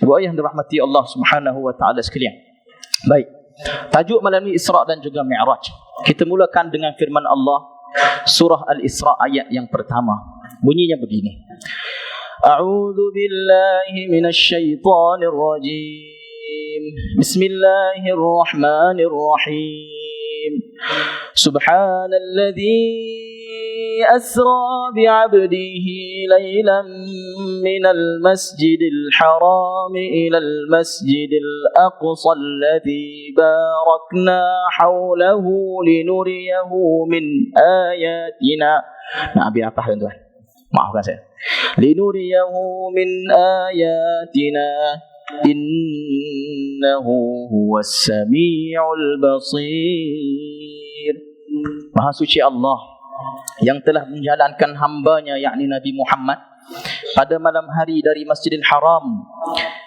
Ibu ayah yang dirahmati Allah Subhanahu wa taala sekalian. Baik. Tajuk malam ini Isra dan juga Mi'raj. Kita mulakan dengan firman Allah surah Al-Isra ayat yang pertama. Bunyinya begini. A'udzu billahi minasy syaithanir rajim. Bismillahirrahmanirrahim. Subhanalladzi أسرى بعبده ليلا من المسجد الحرام إلى المسجد الأقصى الذي باركنا حوله لنريه من آياتنا. biar apa tuan? Maafkan saya. لنريه من آياتنا إنه هو السميع البصير. Maha suci Allah yang telah menjalankan hambanya, yakni Nabi Muhammad, pada malam hari dari Masjidil Haram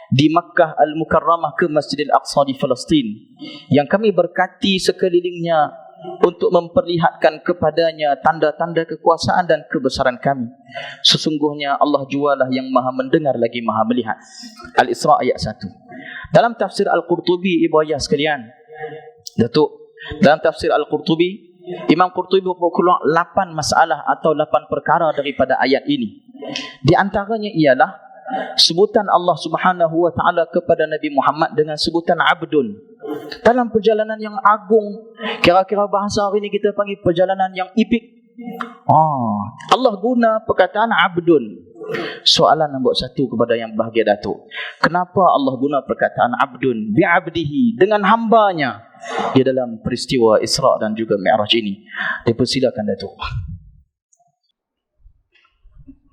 di Makkah Al-Mukarramah ke Masjidil Aqsa di Palestin, yang kami berkati sekelilingnya untuk memperlihatkan kepadanya tanda-tanda kekuasaan dan kebesaran kami. Sesungguhnya Allah jualah yang maha mendengar lagi maha melihat. Al-Isra ayat 1. Dalam tafsir Al-Qurtubi, ibu ayah sekalian, Datuk, dalam tafsir Al-Qurtubi, Imam Qurtubi berkeluar 8 masalah atau 8 perkara daripada ayat ini. Di antaranya ialah sebutan Allah Subhanahu wa taala kepada Nabi Muhammad dengan sebutan abdun. Dalam perjalanan yang agung, kira-kira bahasa hari ini kita panggil perjalanan yang epik. Allah guna perkataan abdun. Soalan nombor 1 kepada yang bahagia Datuk. Kenapa Allah guna perkataan abdun bi'abdihi, dengan hambanya, di dalam peristiwa Isra dan juga Mi'raj ini? Dipersilakan Datuk.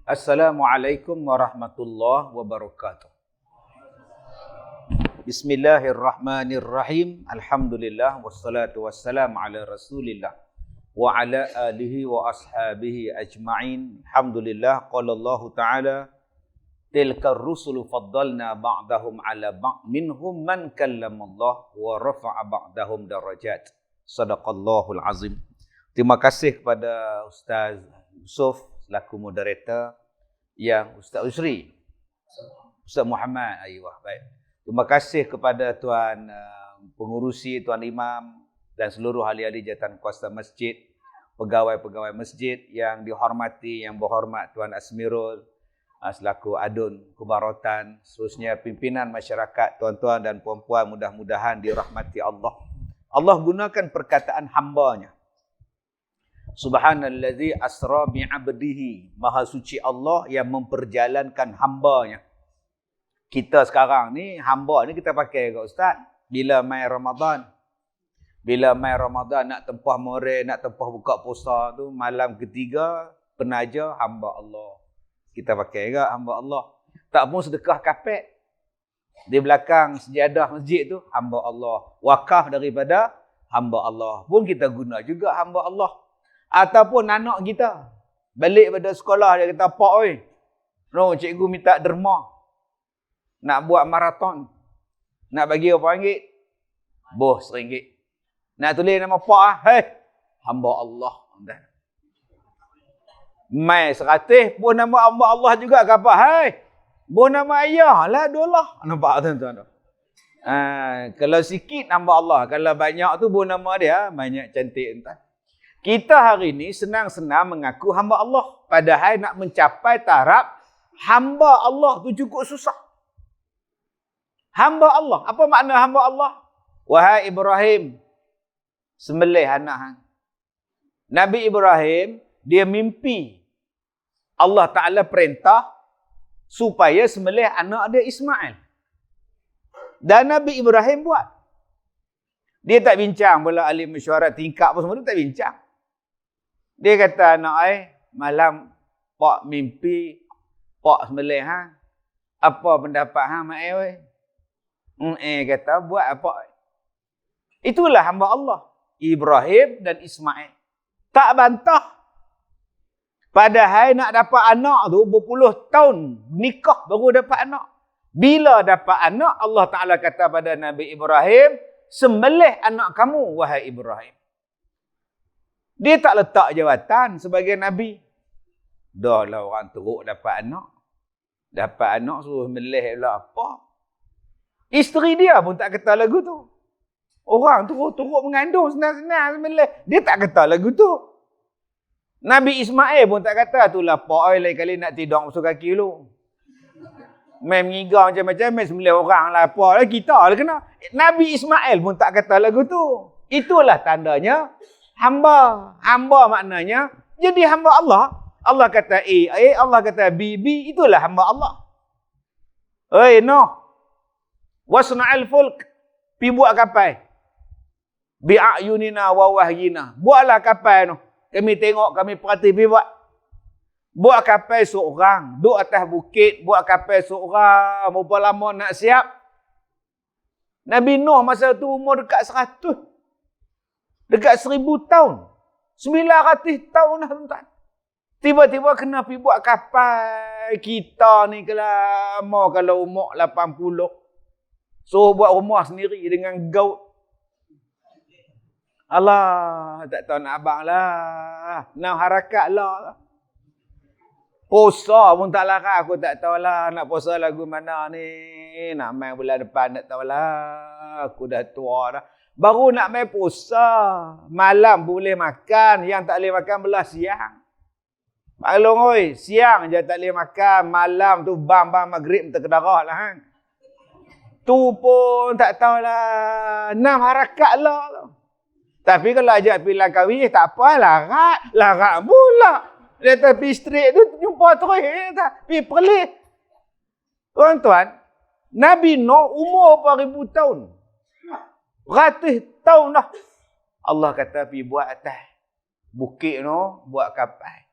Assalamualaikum warahmatullahi wabarakatuh. Bismillahirrahmanirrahim. Alhamdulillah wassalatu wassalamu ala Rasulillah wa ala alihi wa ashabihi ajma'in. Alhamdulillah. Qala Allah Ta'ala, tilka ar-rusulu faddalna ba'dahum ala ba'd minhum man kallamallah wa rafa'a ba'dahum darajat. Sadaqallahul azim. Terima kasih kepada Ustaz Yusuf selaku moderator, yang Ustaz Usri, Ustaz Muhammad, baik. Terima kasih kepada tuan pengurusi, tuan imam dan seluruh ahli-ahli jawatan kuasa masjid, pegawai-pegawai masjid yang dihormati, yang berhormat Tuan Asmirul selaku adun kubaratan, seterusnya pimpinan masyarakat, tuan-tuan dan puan-puan, mudah-mudahan dirahmati Allah. Allah gunakan perkataan hambanya. Subhanallazi asra bi'abdihi, maha suci Allah yang memperjalankan hambanya. Kita sekarang ni, hamba ni kita pakai ke Ustaz, bila mai Ramadan. Bila mai Ramadan nak tempah more, nak tempah buka puasa tu, malam ketiga penaja hamba Allah. Kita pakai ke hamba Allah. Tak pun sedekah kapek. Di belakang sejadah masjid tu hamba Allah. Wakaf daripada hamba Allah pun kita guna juga hamba Allah. Ataupun anak kita balik pada sekolah, dia kata, "Pak oi, no, cikgu minta derma. Nak buat maraton. Nak bagi berapa ringgit? Boh, RM1. Nak tulis nama Pak hamba Allah. Mai 100 pun nama hamba Allah juga ke apa? Boh nama ayah lah dolah. Nampak tuan-tuan? Kalau sikit hamba Allah, kalau banyak tu boh nama dia, banyak cantik entah. Kita hari ni senang-senang mengaku hamba Allah, padahal nak mencapai taraf hamba Allah tu cukup susah. Hamba Allah. Apa makna hamba Allah? Wahai Ibrahim, sembelih anak hang. Nabi Ibrahim, dia mimpi Allah Ta'ala perintah supaya sembelih anak dia Ismail. Dan Nabi Ibrahim buat. Dia tak bincang pula ahli mesyuarat tingkap apa semua, dia tak bincang. Dia kata, anak malam pak mimpi pak sembelih hang. Apa pendapat hang mak kata, buat apa? Itulah hamba Allah, Ibrahim dan Ismail. Tak bantah. Padahal nak dapat anak tu berpuluh tahun nikah baru dapat anak. Bila dapat anak, Allah Ta'ala kata pada Nabi Ibrahim, sembelih anak kamu, wahai Ibrahim. Dia tak letak jawatan sebagai Nabi. Dah lah orang teruk dapat anak. Dapat anak suruh sembelih pula apa? Isteri dia pun tak kata lagu tu. Orang turut mengandung senang-senang sebenarnya. Dia tak kata lagu tu. Nabi Ismail pun tak kata, itulah pak oi lain kali nak tidur masuk kaki lu. Main mengigar macam-macam, main sembilan orang lah, apa lah, kita lah kena. Nabi Ismail pun tak kata lagu tu. Itulah tandanya hamba. Hamba maknanya jadi hamba Allah. Allah kata A, Allah kata B, itulah hamba Allah. Oi, Nuh. Wasna'al fulk. Pi buat kapal. Bi'ayunina wa wahyina. Buatlah kapal tu. Kami tengok, kami perhati, pi buat. Buat kapal seorang. Duduk atas bukit, buat kapal seorang. Berapa lama nak siap? Nabi Nuh masa tu umur dekat 100. Dekat 1000 tahun. 900 tahun dah tuan. Tiba-tiba kena pergi buat kapal. Kita ni kelama kalau umur 80. So buat rumah sendiri dengan gaut. Allah, tak tahu nak abang lah. Nak harakat lah. Puasa pun tak larang. Aku tak tahu lah nak puasa lagu mana ni. Nak main bulan depan tak tahu lah. Aku dah tua dah. Baru nak main puasa. Malam boleh makan. Yang tak boleh makan belah siang. Maklum oi, siang je tak boleh makan. Malam tu bam-bam maghrib terkedarah lah. Han. Tu pun tak tahulah. 6 harakat lah. Tapi kalau ajak pergi Langkawi, tak apa, larat pula. Dia pergi straight tu, jumpa terus. Pergi perlis. Tuan-tuan, Nabi Nuh umur 4000 tahun. Ratus tahun dah. Allah kata pergi buat atas bukit tu, buat kapal.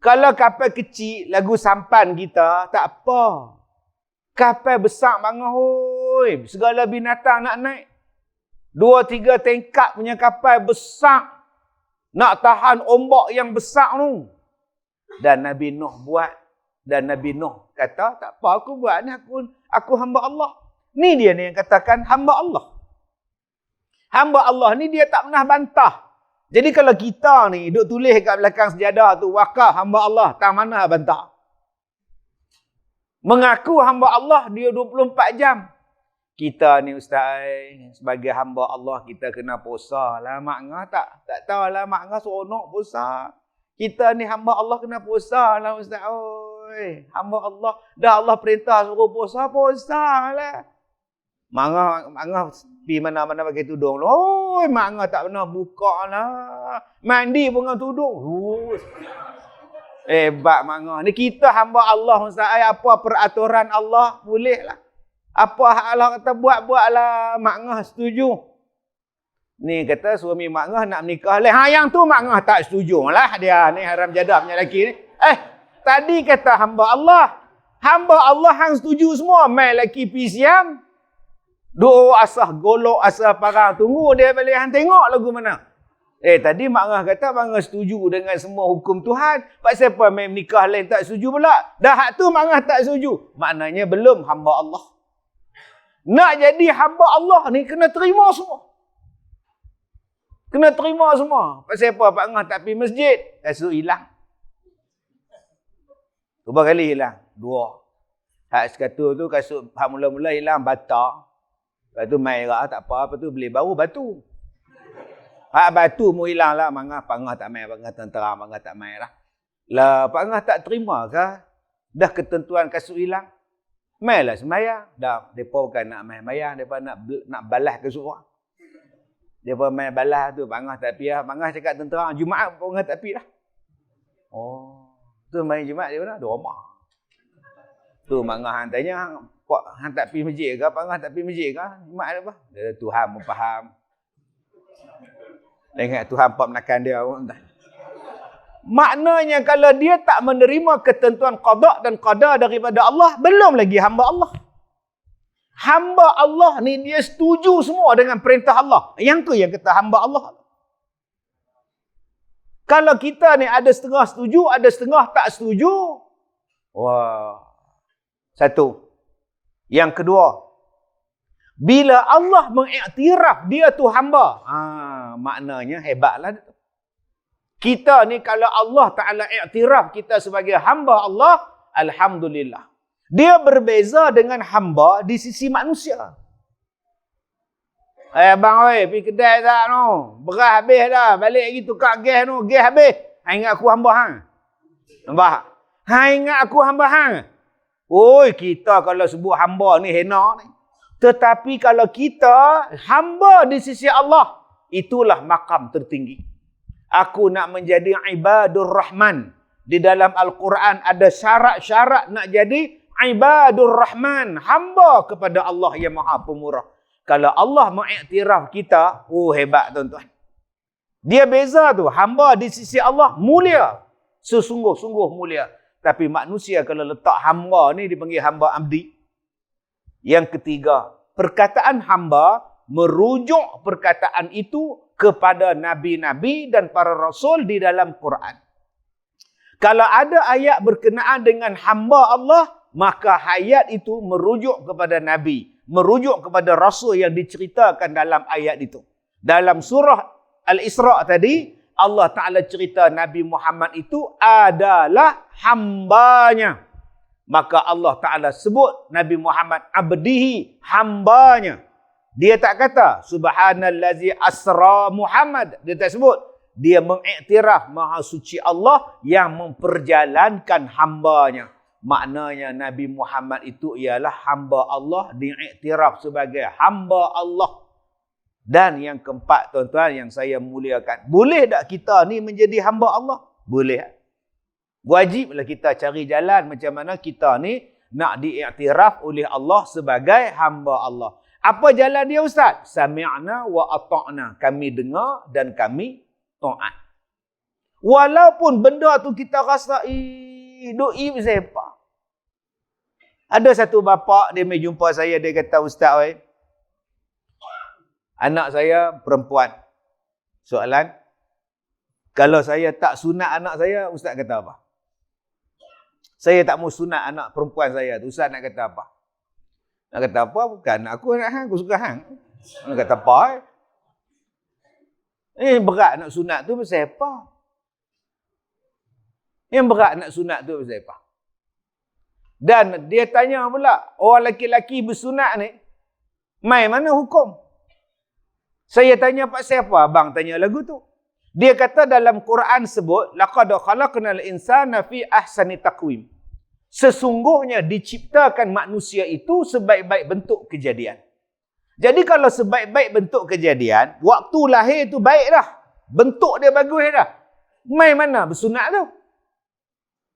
Kalau kapal kecil, lagu sampan kita, tak apa. Kapal besar banget, hoi. Segala binatang nak naik. 2-3 tingkat punya kapal besar. Nak tahan ombak yang besar tu. Dan Nabi Nuh buat. Dan Nabi Nuh kata, tak apa aku buat ni, aku hamba Allah. Ni dia ni yang katakan hamba Allah. Hamba Allah ni dia tak pernah bantah. Jadi kalau kita ni duk tulis kat belakang sejadah tu, wakaf hamba Allah, tak mana bantah. Mengaku hamba Allah dia 24 jam. Kita ni ustaz, sebagai hamba Allah kita kena puasa lah. Makna tak tahulah makna seronok puasa. Kita ni hamba Allah kena puasa lah ustaz. Oi, hamba Allah. Dah Allah perintah suruh puasa lah. Makna pergi mana-mana pakai tudung. Oi, makna tak pernah buka lah. Mandi pun dengan tudung. Hebat makna. Ni kita hamba Allah ustaz. Apa peraturan Allah boleh lah. Apa hak Allah kata buat-buatlah. Makngah setuju. Ni kata suami makngah nak menikah. Yang tu makngah tak setuju lah. Dia ni haram jadah punya lelaki ni. Tadi kata hamba Allah. Hamba Allah hang setuju semua. Mai lelaki pergi siam. Doa asah golok asah parang. Tunggu dia balik hang tengok lagu mana. Tadi makngah kata makngah setuju dengan semua hukum Tuhan. Pak siapa mai menikah lain tak setuju pula. Dah hak tu makngah tak setuju. Maknanya belum hamba Allah. Nak jadi hamba Allah ni kena terima semua. Kena terima semua. Pasal apa Pak Ngah tak pergi masjid? Kasut hilang. Berapa kali hilang? 2. Hak sekatul tu kasut hak mula-mula hilang bata. Lepas tu main rak tak apa. Lepas tu beli baru batu. Hak batu mu hilang lah. Pak Ngah tak main. Pak Ngah tentera. Pak Ngah tak main lah. Lah Pak Ngah tak terima kah? Dah ketentuan kasut hilang. Mainlah sembahyang. Dah, mereka bukan nak main sembahyang. Mereka nak balas ke surah. Mereka main balas tu. Bangah tak pergi lah. Bangah cakap tentera. Jumaat Bangah tak pergi lah. Oh. Tu main Jumaat dia mana? Di rumah. Tu Bangah hang tanya. Hang tak pergi masjid ke? Bangah tak pergi masjid ke? Jumaat apa? Dia Tuhan pun faham. Dia ingat Tuhan pak menakan dia pun. Maknanya kalau dia tak menerima ketentuan qada dan qadar daripada Allah, belum lagi hamba Allah. Hamba Allah ni dia setuju semua dengan perintah Allah. Yang tu yang kata hamba Allah. Kalau kita ni ada setengah setuju, ada setengah tak setuju. Wah. Satu. Yang kedua. Bila Allah mengiktiraf dia tu hamba. Maknanya hebatlah. Kita ni kalau Allah Ta'ala iktiraf kita sebagai hamba Allah, alhamdulillah. Dia berbeza dengan hamba di sisi manusia. Abang oi, pergi kedai tak no. Beras habis dah. Balik lagi tukar gas no. Gas habis. Ingat aku hamba hang. Nampak? Ingat aku hamba hang. Oi, kita kalau sebut hamba ni hina ni. Tetapi kalau kita hamba di sisi Allah, itulah makam tertinggi. Aku nak menjadi ibadur rahman. Di dalam Al-Quran ada syarat-syarat nak jadi ibadur rahman. Hamba kepada Allah yang maha pemurah. Kalau Allah mengiktiraf kita, hebat tuan-tuan. Dia beza tu. Hamba di sisi Allah mulia. Sesungguh-sungguh mulia. Tapi manusia kalau letak hamba ni dipanggil hamba abdi. Yang ketiga, perkataan hamba merujuk perkataan itu kepada nabi-nabi dan para rasul di dalam Quran. Kalau ada ayat berkenaan dengan hamba Allah, maka ayat itu merujuk kepada nabi, merujuk kepada rasul yang diceritakan dalam ayat itu. Dalam surah Al-Isra tadi, Allah Ta'ala cerita Nabi Muhammad itu adalah hambanya. Maka Allah Ta'ala sebut Nabi Muhammad abdihi, hambanya. Dia tak kata subhanallazi asra Muhammad. Dia tak sebut. Dia mengiktiraf maha suci Allah yang memperjalankan hambanya. Maknanya Nabi Muhammad itu ialah hamba Allah, diiktiraf sebagai hamba Allah. Dan yang keempat tuan-tuan yang saya muliakan. Boleh tak kita ni menjadi hamba Allah? Boleh. Wajiblah kita cari jalan macam mana kita ni nak diiktiraf oleh Allah sebagai hamba Allah. Apa jalan dia Ustaz? Sami'na wa ata'na. Kami dengar dan kami taat. Walaupun benda tu kita rasa doi siapa. Ada satu bapa dia mai jumpa saya, dia kata, Ustaz anak saya perempuan. Soalan, kalau saya tak sunat anak saya, Ustaz kata apa? Saya tak mau sunat anak perempuan saya tu, Ustaz nak kata apa? Nak kata apa? Bukan aku nak hang, aku suka hang. Nak kata apa? Berat nak sunat tu pasal apa? Yang berat nak sunat tu pasal apa? Dan dia tanya pula, orang lelaki-lelaki bersunat ni, mai mana hukum? Saya tanya pasal apa? Abang tanya lagu tu. Dia kata dalam Quran sebut, laqad khalaqnal insana fi ahsani taqwim. Sesungguhnya diciptakan manusia itu sebaik-baik bentuk kejadian. Jadi kalau sebaik-baik bentuk kejadian, waktu lahir tu baik dah. Bentuk dia bagus dah. Mai mana bersunat tu?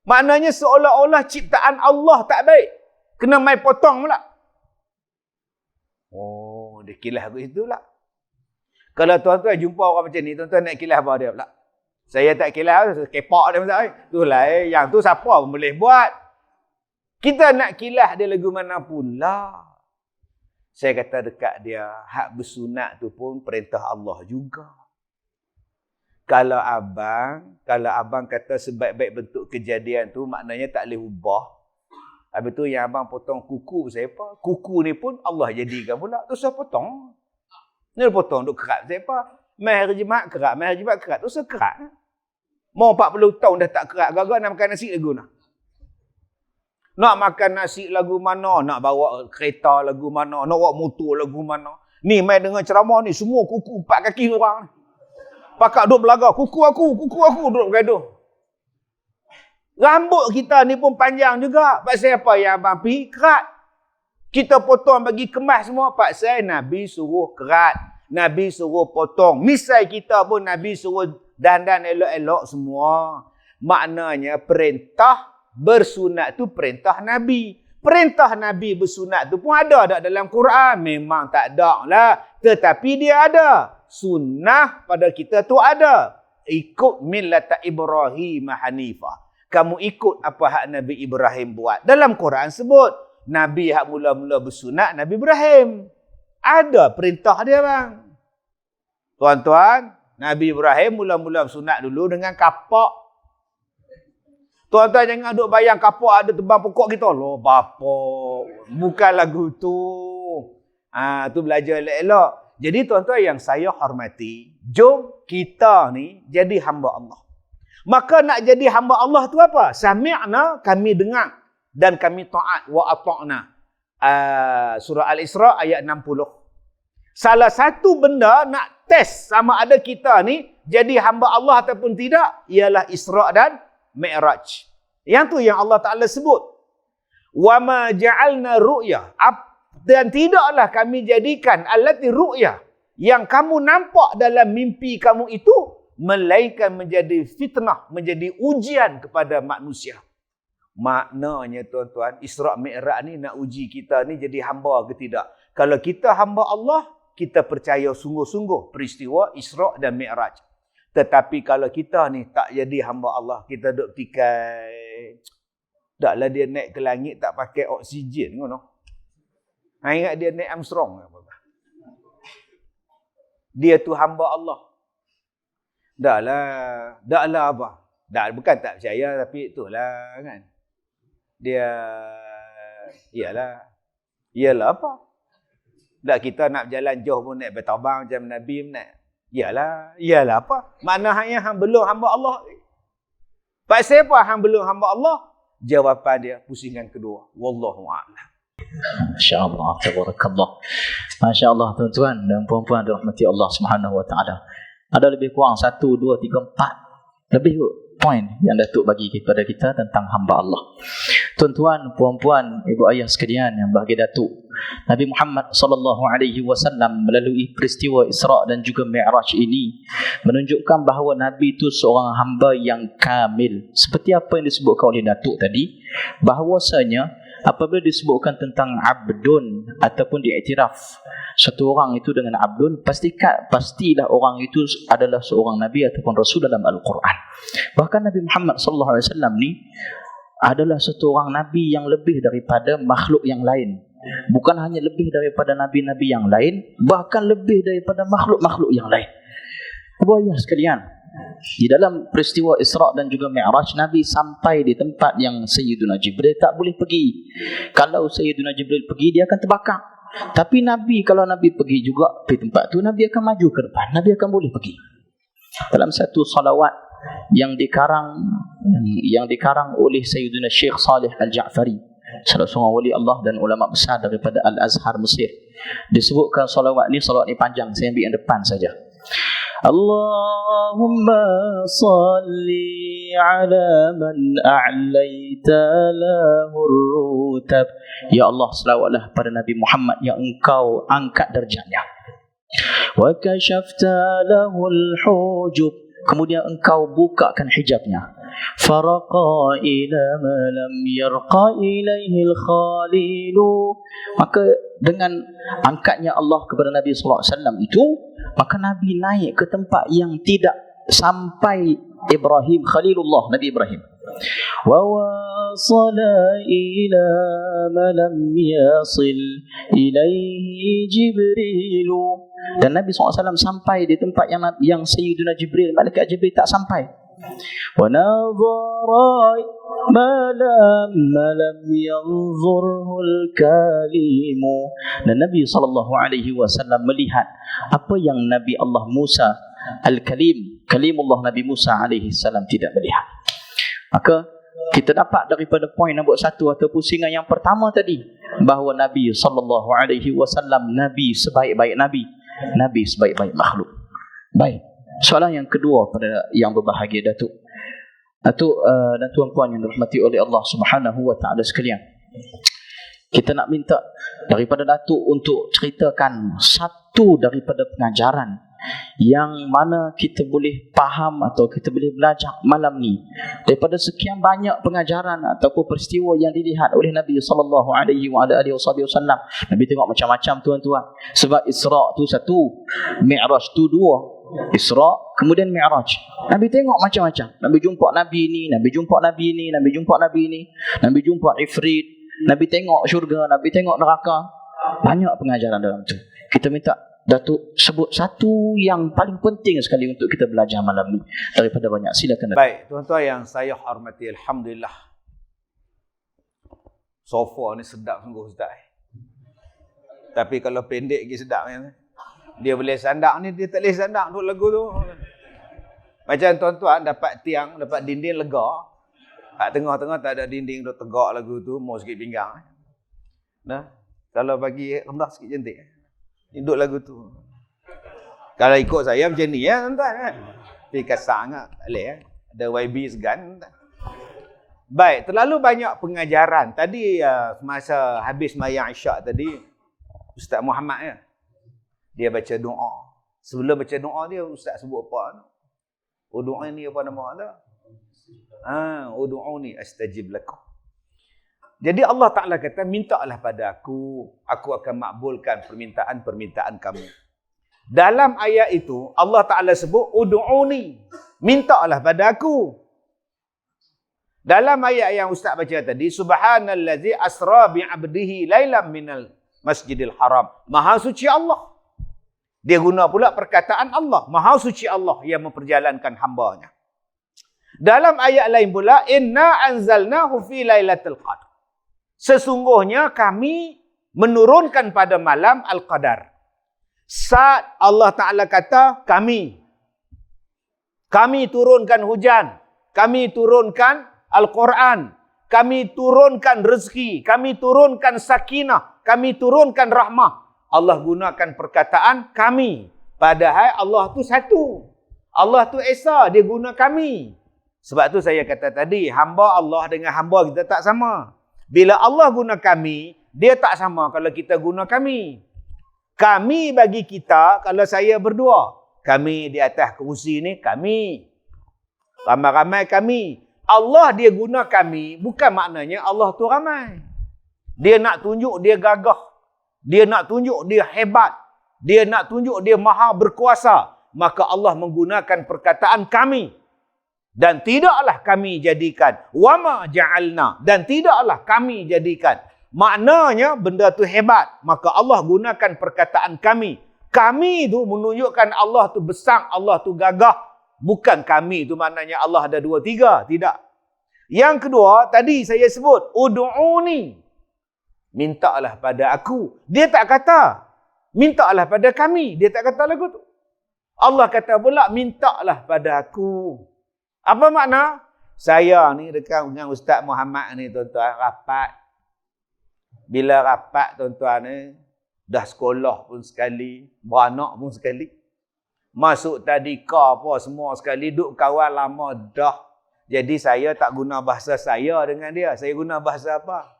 Maknanya seolah-olah ciptaan Allah tak baik. Kena mai potong pula. Oh, dia kilah aku itulah. Kalau tuan-tuan jumpa orang macam ni, tuan-tuan nak kilah apa dia pula? Saya tak kilah, kepak dia macam ni. Itulah, yang tu siapa pun boleh buat. Kita nak kilah dia lagu mana pula. Saya kata dekat dia, hak bersunat tu pun perintah Allah juga. Kalau abang kata sebaik-baik bentuk kejadian tu, maknanya tak boleh ubah. Habis tu yang abang potong kuku siapa? Kuku ni pun Allah jadikan pula. Tu saya potong. Ni potong duk kerat siapa? Mai hari Jumaat kerat, mai hari Jumaat kerat. Tu saya kerat. Mau 40 tahun dah tak kerat. Gagal nak makan nasi lagu nak. Nak makan nasi lagu mana? Nak bawa kereta lagu mana? Nak bawa motor lagu mana? Ni mai dengan ceramah ni semua kuku 4 kaki orang. Pakak duk belaga, kuku aku duk bergaduh. Rambut kita ni pun panjang juga. Pasal apa yang abang pergi? Kerat. Kita potong bagi kemas semua. Pasal Nabi suruh kerat. Nabi suruh potong. Misal kita pun Nabi suruh dandan elok-elok semua. Maknanya perintah bersunat tu perintah Nabi. Perintah Nabi bersunat tu pun ada tak dalam Quran? Memang tak ada lah. Tetapi dia ada. Sunnah pada kita tu ada. Ikut millata Ibrahim Hanifah. Kamu ikut apa hak Nabi Ibrahim buat. Dalam Quran sebut, Nabi hak mula-mula bersunat, Nabi Ibrahim. Ada perintah dia bang. Tuan-tuan, Nabi Ibrahim mula-mula bersunat dulu dengan kapak. Tuan-tuan jangan duk bayang kapak ada tebang pokok kita. Loh, bapa. Bukan lagu tu. Tu belajar elok-elok. Jadi tuan-tuan yang saya hormati, jom kita ni jadi hamba Allah. Maka nak jadi hamba Allah tu apa? Sami'na, kami dengar. Dan kami taat wa ata'na. Surah Al-Isra ayat 60. salah satu benda nak test sama ada kita ni jadi hamba Allah ataupun tidak, ialah Isra' dan Mi'raj. Yang tu yang Allah Ta'ala sebut. Wa ma ja'alna ru'ya. Dan tidaklah kami jadikan allati ru'ya, yang kamu nampak dalam mimpi kamu itu, melainkan menjadi fitnah, menjadi ujian kepada manusia. Maknanya tuan-tuan, Isra' Mi'raj ni nak uji kita ni jadi hamba ke tidak. Kalau kita hamba Allah, kita percaya sungguh-sungguh peristiwa Isra' dan Mi'raj. Tetapi kalau kita ni tak jadi hamba Allah, kita duk tikai, taklah dia naik ke langit tak pakai oksigen ngono. Ingat dia naik Armstrong apa? Dia tu hamba Allah. Daklah apa? Dak bukan tak percaya, tapi itulah kan. Dia iyalah apa? Dak kita nak berjalan jauh pun naik berterbang macam Nabi nak. Iyalah apa? Maknanya hang belum hamba Allah. Pasal apa hang belum hamba Allah? Jawapan dia pusingan kedua. Wallahu a'lam. Masya-Allah, tabarakallah. Masya-Allah tuan-tuan dan puan-puan dirahmati Allah Subhanahu wa taala. Ada lebih kurang 1 2 3 4 lebih poin yang Datuk bagi kepada kita tentang hamba Allah. Tuan-tuan, puan-puan, ibu ayah sekalian yang bahagia Datuk, Nabi Muhammad sallallahu alaihi wasallam melalui peristiwa Isra' dan juga Mi'raj ini menunjukkan bahawa Nabi itu seorang hamba yang kamil. Seperti apa yang disebutkan oleh Datuk tadi, bahawasanya apabila disebutkan tentang abdun ataupun diiktiraf satu orang itu dengan abdun, pastilah orang itu adalah seorang Nabi ataupun Rasul dalam Al-Quran. Bahkan Nabi Muhammad sallallahu alaihi wasallam ni adalah satu orang Nabi yang lebih daripada makhluk yang lain. Bukan hanya lebih daripada Nabi-Nabi yang lain, bahkan lebih daripada makhluk-makhluk yang lain. Ibu sekalian, di dalam peristiwa Isra' dan juga Mi'raj, Nabi sampai di tempat yang Sayyiduna Jibril tak boleh pergi. Kalau Sayyiduna Jibril pergi, dia akan terbakar. Tapi Nabi, kalau Nabi pergi juga di tempat tu, Nabi akan maju ke depan. Nabi akan boleh pergi. Dalam satu salawat yang dikarang oleh Sayyiduna Syekh Salih Al-Ja'fari, salah seorang wali Allah dan ulama besar daripada Al-Azhar Mesir, disebutkan salawat ni panjang, saya ambil yang depan saja. Allahumma salli ala man a'laita lahur rutab. Ya Allah, selawatlah pada Nabi Muhammad yang engkau angkat darjatnya. Wa kashafta lahul hujub, kemudian engkau bukakan hijabnya. Faraqa ila ma lam yarqa ilaihi al-khalilu. Maka dengan angkatnya Allah kepada Nabi sallallahu alaihi wasallam itu, maka Nabi naik ke tempat yang tidak sampai Ibrahim Khalilullah, Nabi Ibrahim. Wa wasala ila ma lam yasil ilaihi Jibril. Dan Nabi SAW sampai di tempat yang Sayyiduna Jibril, malaikat Jibril tak sampai. Wa nadhara ma lam yanzurhu al-kalimu. Dan Nabi SAW melihat apa yang Nabi Allah Musa Al-Kalim, Kalimullah Nabi Musa alaihissalam tidak melihat. Maka kita dapat daripada poin nombor 1 atau pusingan yang pertama tadi, bahawa Nabi SAW Nabi sebaik-baik Nabi, Nabi sebaik-baik makhluk. Baik, soalan yang kedua pada yang berbahagia Datuk dan tuan-puan yang dirahmati oleh Allah Subhanahu wa taala sekalian, kita nak minta daripada Datuk untuk ceritakan satu daripada pengajaran yang mana kita boleh faham atau kita boleh belajar malam ni daripada sekian banyak pengajaran ataupun peristiwa yang dilihat oleh Nabi sallallahu alaihi wasallam. Nabi tengok macam-macam tuan-tuan. Sebab Isra' tu satu, Mi'raj tu dua. Isra' kemudian Mi'raj. Nabi tengok macam-macam. Nabi jumpa Nabi ni, Nabi jumpa Nabi ni, Nabi jumpa Nabi ni, Nabi jumpa Ifrit, Nabi tengok syurga, Nabi tengok neraka. Banyak pengajaran dalam tu. Kita minta Datuk sebut satu yang paling penting sekali untuk kita belajar malam ni daripada banyak. Silakan Datuk. Baik, tuan-tuan yang saya hormati, alhamdulillah. Sofa ni sedap sungguh Ustaz. Tapi kalau pendek lagi sedap kan. Dia boleh sandak ni, dia tak boleh sandak untuk lagu tu. Macam tuan-tuan dapat tiang, dapat dinding lega. Kat tengah-tengah tak ada dinding, duk tegak lagu tu, mau sikit pinggang. Nah, kalau bagi rendah sikit cantik. Duduk lagu tu. Kalau ikut saya macam ni ya tuan-tuan kan. Tapi kasar sangat. Tak boleh ya. Ada YB segan. Baik, terlalu banyak pengajaran. Tadi masa habis sembahyang Isyak tadi, Ustaz Muhammad ya. Dia baca doa. Sebelum baca doa dia, Ustaz sebut apa? Doa ni apa nama dia? Ud'uni astajib lakum. Jadi Allah Ta'ala kata, mintalah pada aku akan makbulkan permintaan-permintaan kamu. Dalam ayat itu, Allah Ta'ala sebut, ud'uni, mintalah pada aku. Dalam ayat yang Ustaz baca tadi, subhanallazi asra bi'abdihi lailam minal masjidil haram. Maha suci Allah. Dia guna pula perkataan Allah. Maha suci Allah yang memperjalankan hambanya. Dalam ayat lain pula, inna anzalnahu fi lailatul qadar. Sesungguhnya kami menurunkan pada malam Al-Qadar. Saat Allah Ta'ala kata, kami turunkan hujan, kami turunkan Al-Quran, kami turunkan rezeki, kami turunkan sakinah, kami turunkan rahmah. Allah gunakan perkataan kami. Padahal Allah tu satu. Allah tu Esa, dia guna kami. Sebab tu saya kata tadi, hamba Allah dengan hamba kita tak sama. Bila Allah guna kami, dia tak sama kalau kita guna kami. Kami bagi kita, kalau saya berdua. Kami di atas kerusi ni, kami. Ramai-ramai kami. Allah dia guna kami, bukan maknanya Allah tu ramai. Dia nak tunjuk dia gagah. Dia nak tunjuk dia hebat. Dia nak tunjuk dia maha berkuasa. Maka Allah menggunakan perkataan kami. Dan tidaklah kami jadikan. Wama ja'alna. Dan tidaklah kami jadikan. Maknanya benda tu hebat. Maka Allah gunakan perkataan kami. Kami tu menunjukkan Allah tu besar. Allah tu gagah. Bukan kami tu maknanya Allah ada 2, 3. Tidak. Yang kedua, tadi saya sebut. Ud'uni. Mintalah pada aku. Dia tak kata. Mintalah pada kami. Dia tak kata lagu tu. Allah kata pula, mintalah pada aku. Apa makna? Saya ni dekat dengan Ustaz Muhammad ni tuan-tuan rapat. Bila rapat tuan-tuan ni dah sekolah pun sekali, beranak pun sekali. Masuk tadika apa semua sekali, duk kawan lama dah. Jadi saya tak guna bahasa saya dengan dia. Saya guna bahasa apa?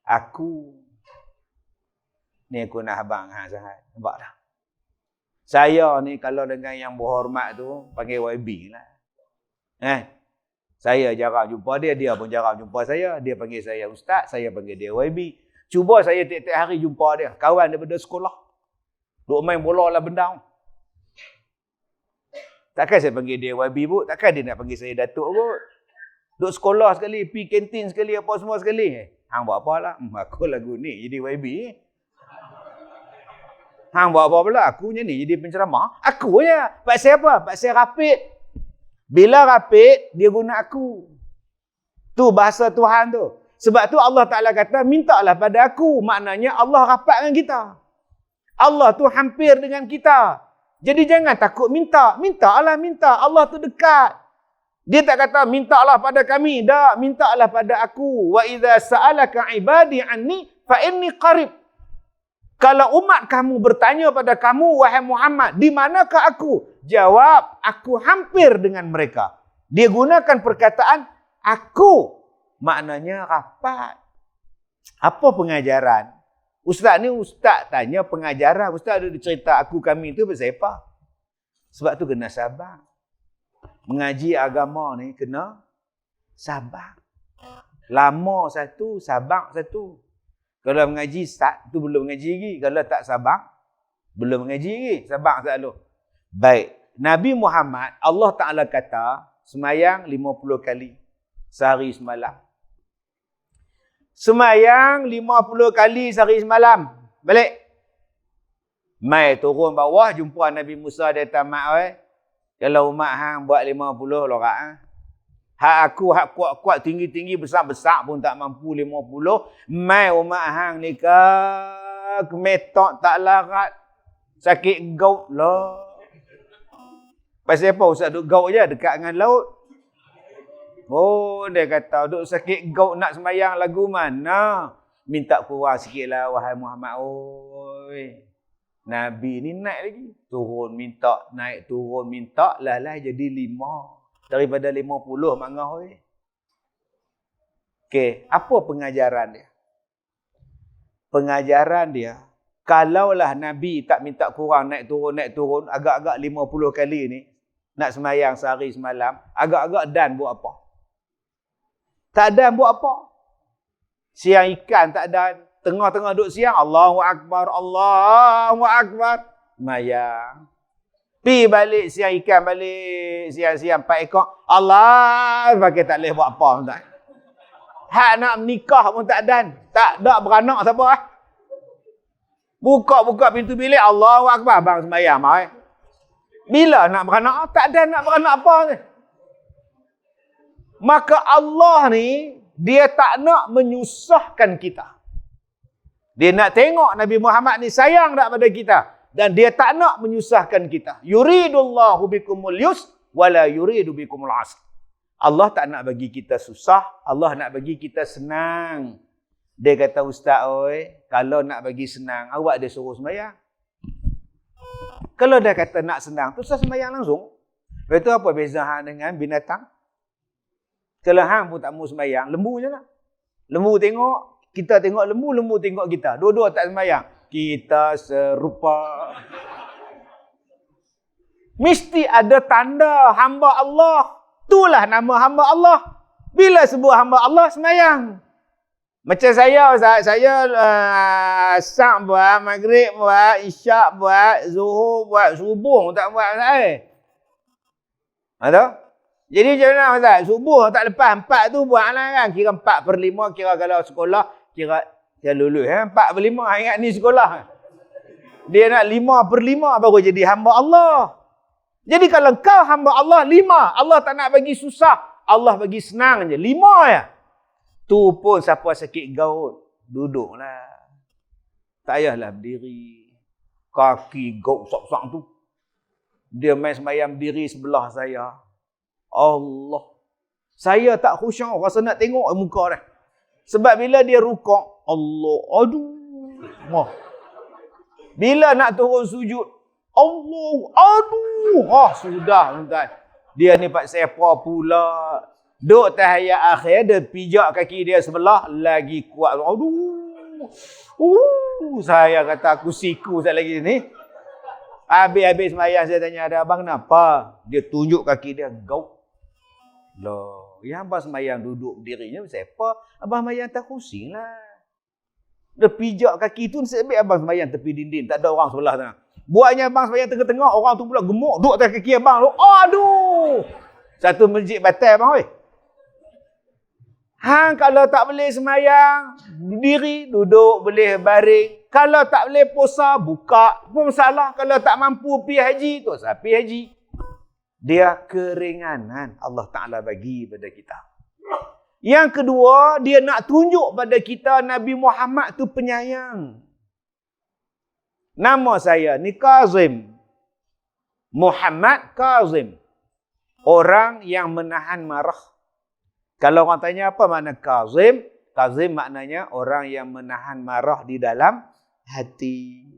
Aku. Ni aku nak abang sangat. Nampak tak? Saya ni kalau dengan yang berhormat tu panggil YB lah. Saya jarang jumpa dia, dia pun jarang jumpa saya. Dia panggil saya Ustaz, saya panggil dia YB. Cuba saya tiap-tiap hari jumpa dia. Kawan daripada sekolah. Duk main bola lah benda. Takkan saya panggil dia YB pun. Takkan dia nak panggil saya Datuk pun. Duk sekolah sekali, pergi kantin sekali, apa semua sekali. Hang buat apa lah? Aku lagu ni jadi YB. Hang buat apa pula? Aku ni jadi penceramah. Aku je. Pak saya apa? Pak saya rapid. Bila rapid, dia guna aku. Tu bahasa Tuhan tu. Sebab tu Allah Ta'ala kata, mintalah pada aku. Maknanya Allah rapat dengan kita. Allah tu hampir dengan kita. Jadi jangan takut minta. Mintalah minta. Allah tu dekat. Dia tak kata, mintalah pada kami. Tak, mintalah pada aku. Wa idza sa'alaka ibadi anni fa inni qarib. Kalau umat kamu bertanya pada kamu, wahai Muhammad, di manakah aku? Jawab, aku hampir dengan mereka. Dia gunakan perkataan, aku. Maknanya rapat. Apa pengajaran? Ustaz ni ustaz tanya pengajaran. Ustaz ada cerita aku kami tu pasal apa? Sebab tu kena sabar. Mengaji agama ni kena sabar. Lama satu, sabar satu. Kalau mengaji, start tu belum mengaji lagi. Kalau tak sabar, belum mengaji lagi. Sabar selalu. Baik. Nabi Muhammad, Allah Ta'ala kata, semayang 50 kali. Sehari semalam. Semayang 50 kali sehari semalam. Balik. Mai turun bawah, jumpa Nabi Musa dia tamat. Kalau umat hang buat 50 lorak. Hak aku, hak kuat-kuat, tinggi-tinggi, besar-besar pun tak mampu 50. Mai umat hang ni ke kemetok tak larat. Sakit gout lah. Pasal apa Ustaz duk gout je dekat dengan laut? Oh, dia kata duk sakit gout nak sembahyang lagu mana? Minta kurang sikit lah wahai Muhammad. Oi. Nabi ni naik lagi. Turun minta, naik turun minta, lah jadi 5. Daripada 50 mangah oi. Okey, apa pengajaran dia? Pengajaran dia, kalaulah Nabi tak minta kurang, naik turun, agak-agak 50 kali ni, nak semayang sehari semalam, agak-agak dan buat apa? Tak dan buat apa? Siang ikan tak dan. Tengah-tengah duduk siang, Allahu Akbar, Allahu Akbar. Semayang. Pi balik siang ikan balik, siang-siang 4 ekor. Allah, pakai tak boleh buat apa. Tak. Hak nak menikah pun tak dan. Tak ada beranak siapa. Buka pintu bilik, Allahu Akbar. Bang semayang, mai. Bila nak beranak? Tak ada nak beranak apa ni. Maka Allah ni, dia tak nak menyusahkan kita. Dia nak tengok Nabi Muhammad ni sayang tak pada kita. Dan dia tak nak menyusahkan kita. Yuridullahu bikumul yus, wala yuridu bikumul asr. Allah tak nak bagi kita susah. Allah nak bagi kita senang. Dia kata, Ustaz, oi, kalau nak bagi senang, awak dia suruh sembahyang. Kalau dia kata nak senang, tu saya sembahyang langsung. Lepas tu apa beza hang dengan binatang? Kalau hang pun tak mau sembahyang, lembu je lah. Lembu tengok, kita tengok lembu, lembu tengok kita. Dua-dua tak sembahyang. Kita serupa. Mesti ada tanda hamba Allah. Itulah nama hamba Allah. Bila sebut hamba Allah, sembahyang. Macam saya, Ustaz, saya asar buat, maghrib buat, isyak buat, zuhur buat, subuh tak buat, Ustaz. Ada? Jadi macam mana, Ustaz? Subuh tak lepas 4 tu buat lah kan. Kira 4/5, kira kalau sekolah, kira lulus. 4/5, ingat ni sekolah. Dia nak 5/5 baru jadi hamba Allah. Jadi kalau kau hamba Allah, 5. Allah tak nak bagi susah. Allah bagi senang je. 5 ya. Tu pun siapa sakit gaut, duduklah. Tak payahlah berdiri. Kaki gaut sak-sak tu. Dia main sembahyang berdiri sebelah saya. Allah. Saya tak khusyuk, rasa nak tengok muka dia. Sebab bila dia rukuk, Allah, aduh. Wah. Bila nak turun sujud, Allah, aduh. Sudah, tuan. Dia ni pak sepa pula. Duk tahiyat akhir, dia pijak kaki dia sebelah, lagi kuat. Aduh. Saya kata aku siku sekali lagi ni. Habis-habis semayang saya tanya ada abang kenapa? Dia tunjuk kaki dia, gaut. Loh, yang abang semayang duduk berdirinya, siapa? Abang semayang tak pusing lah. Dia pijak kaki tu, sebab abang semayang tepi dinding, tak ada orang sebelah sana. Buatnya abang semayang tengah-tengah, orang tu pula gemuk, duduk atas kaki abang. Aduh! Satu masjid batal abang, weh. Hang kalau tak boleh semayang, berdiri, duduk, boleh baring. Kalau tak boleh puasa, buka. Pun masalah. Kalau tak mampu pergi haji, tu saya pergi haji. Dia keringanan Allah Ta'ala bagi pada kita. Yang kedua, dia nak tunjuk pada kita Nabi Muhammad tu penyayang. Nama saya ni Kazim. Muhammad Kazim. Orang yang menahan marah. Kalau orang tanya apa makna Kazim? Kazim maknanya orang yang menahan marah di dalam hati.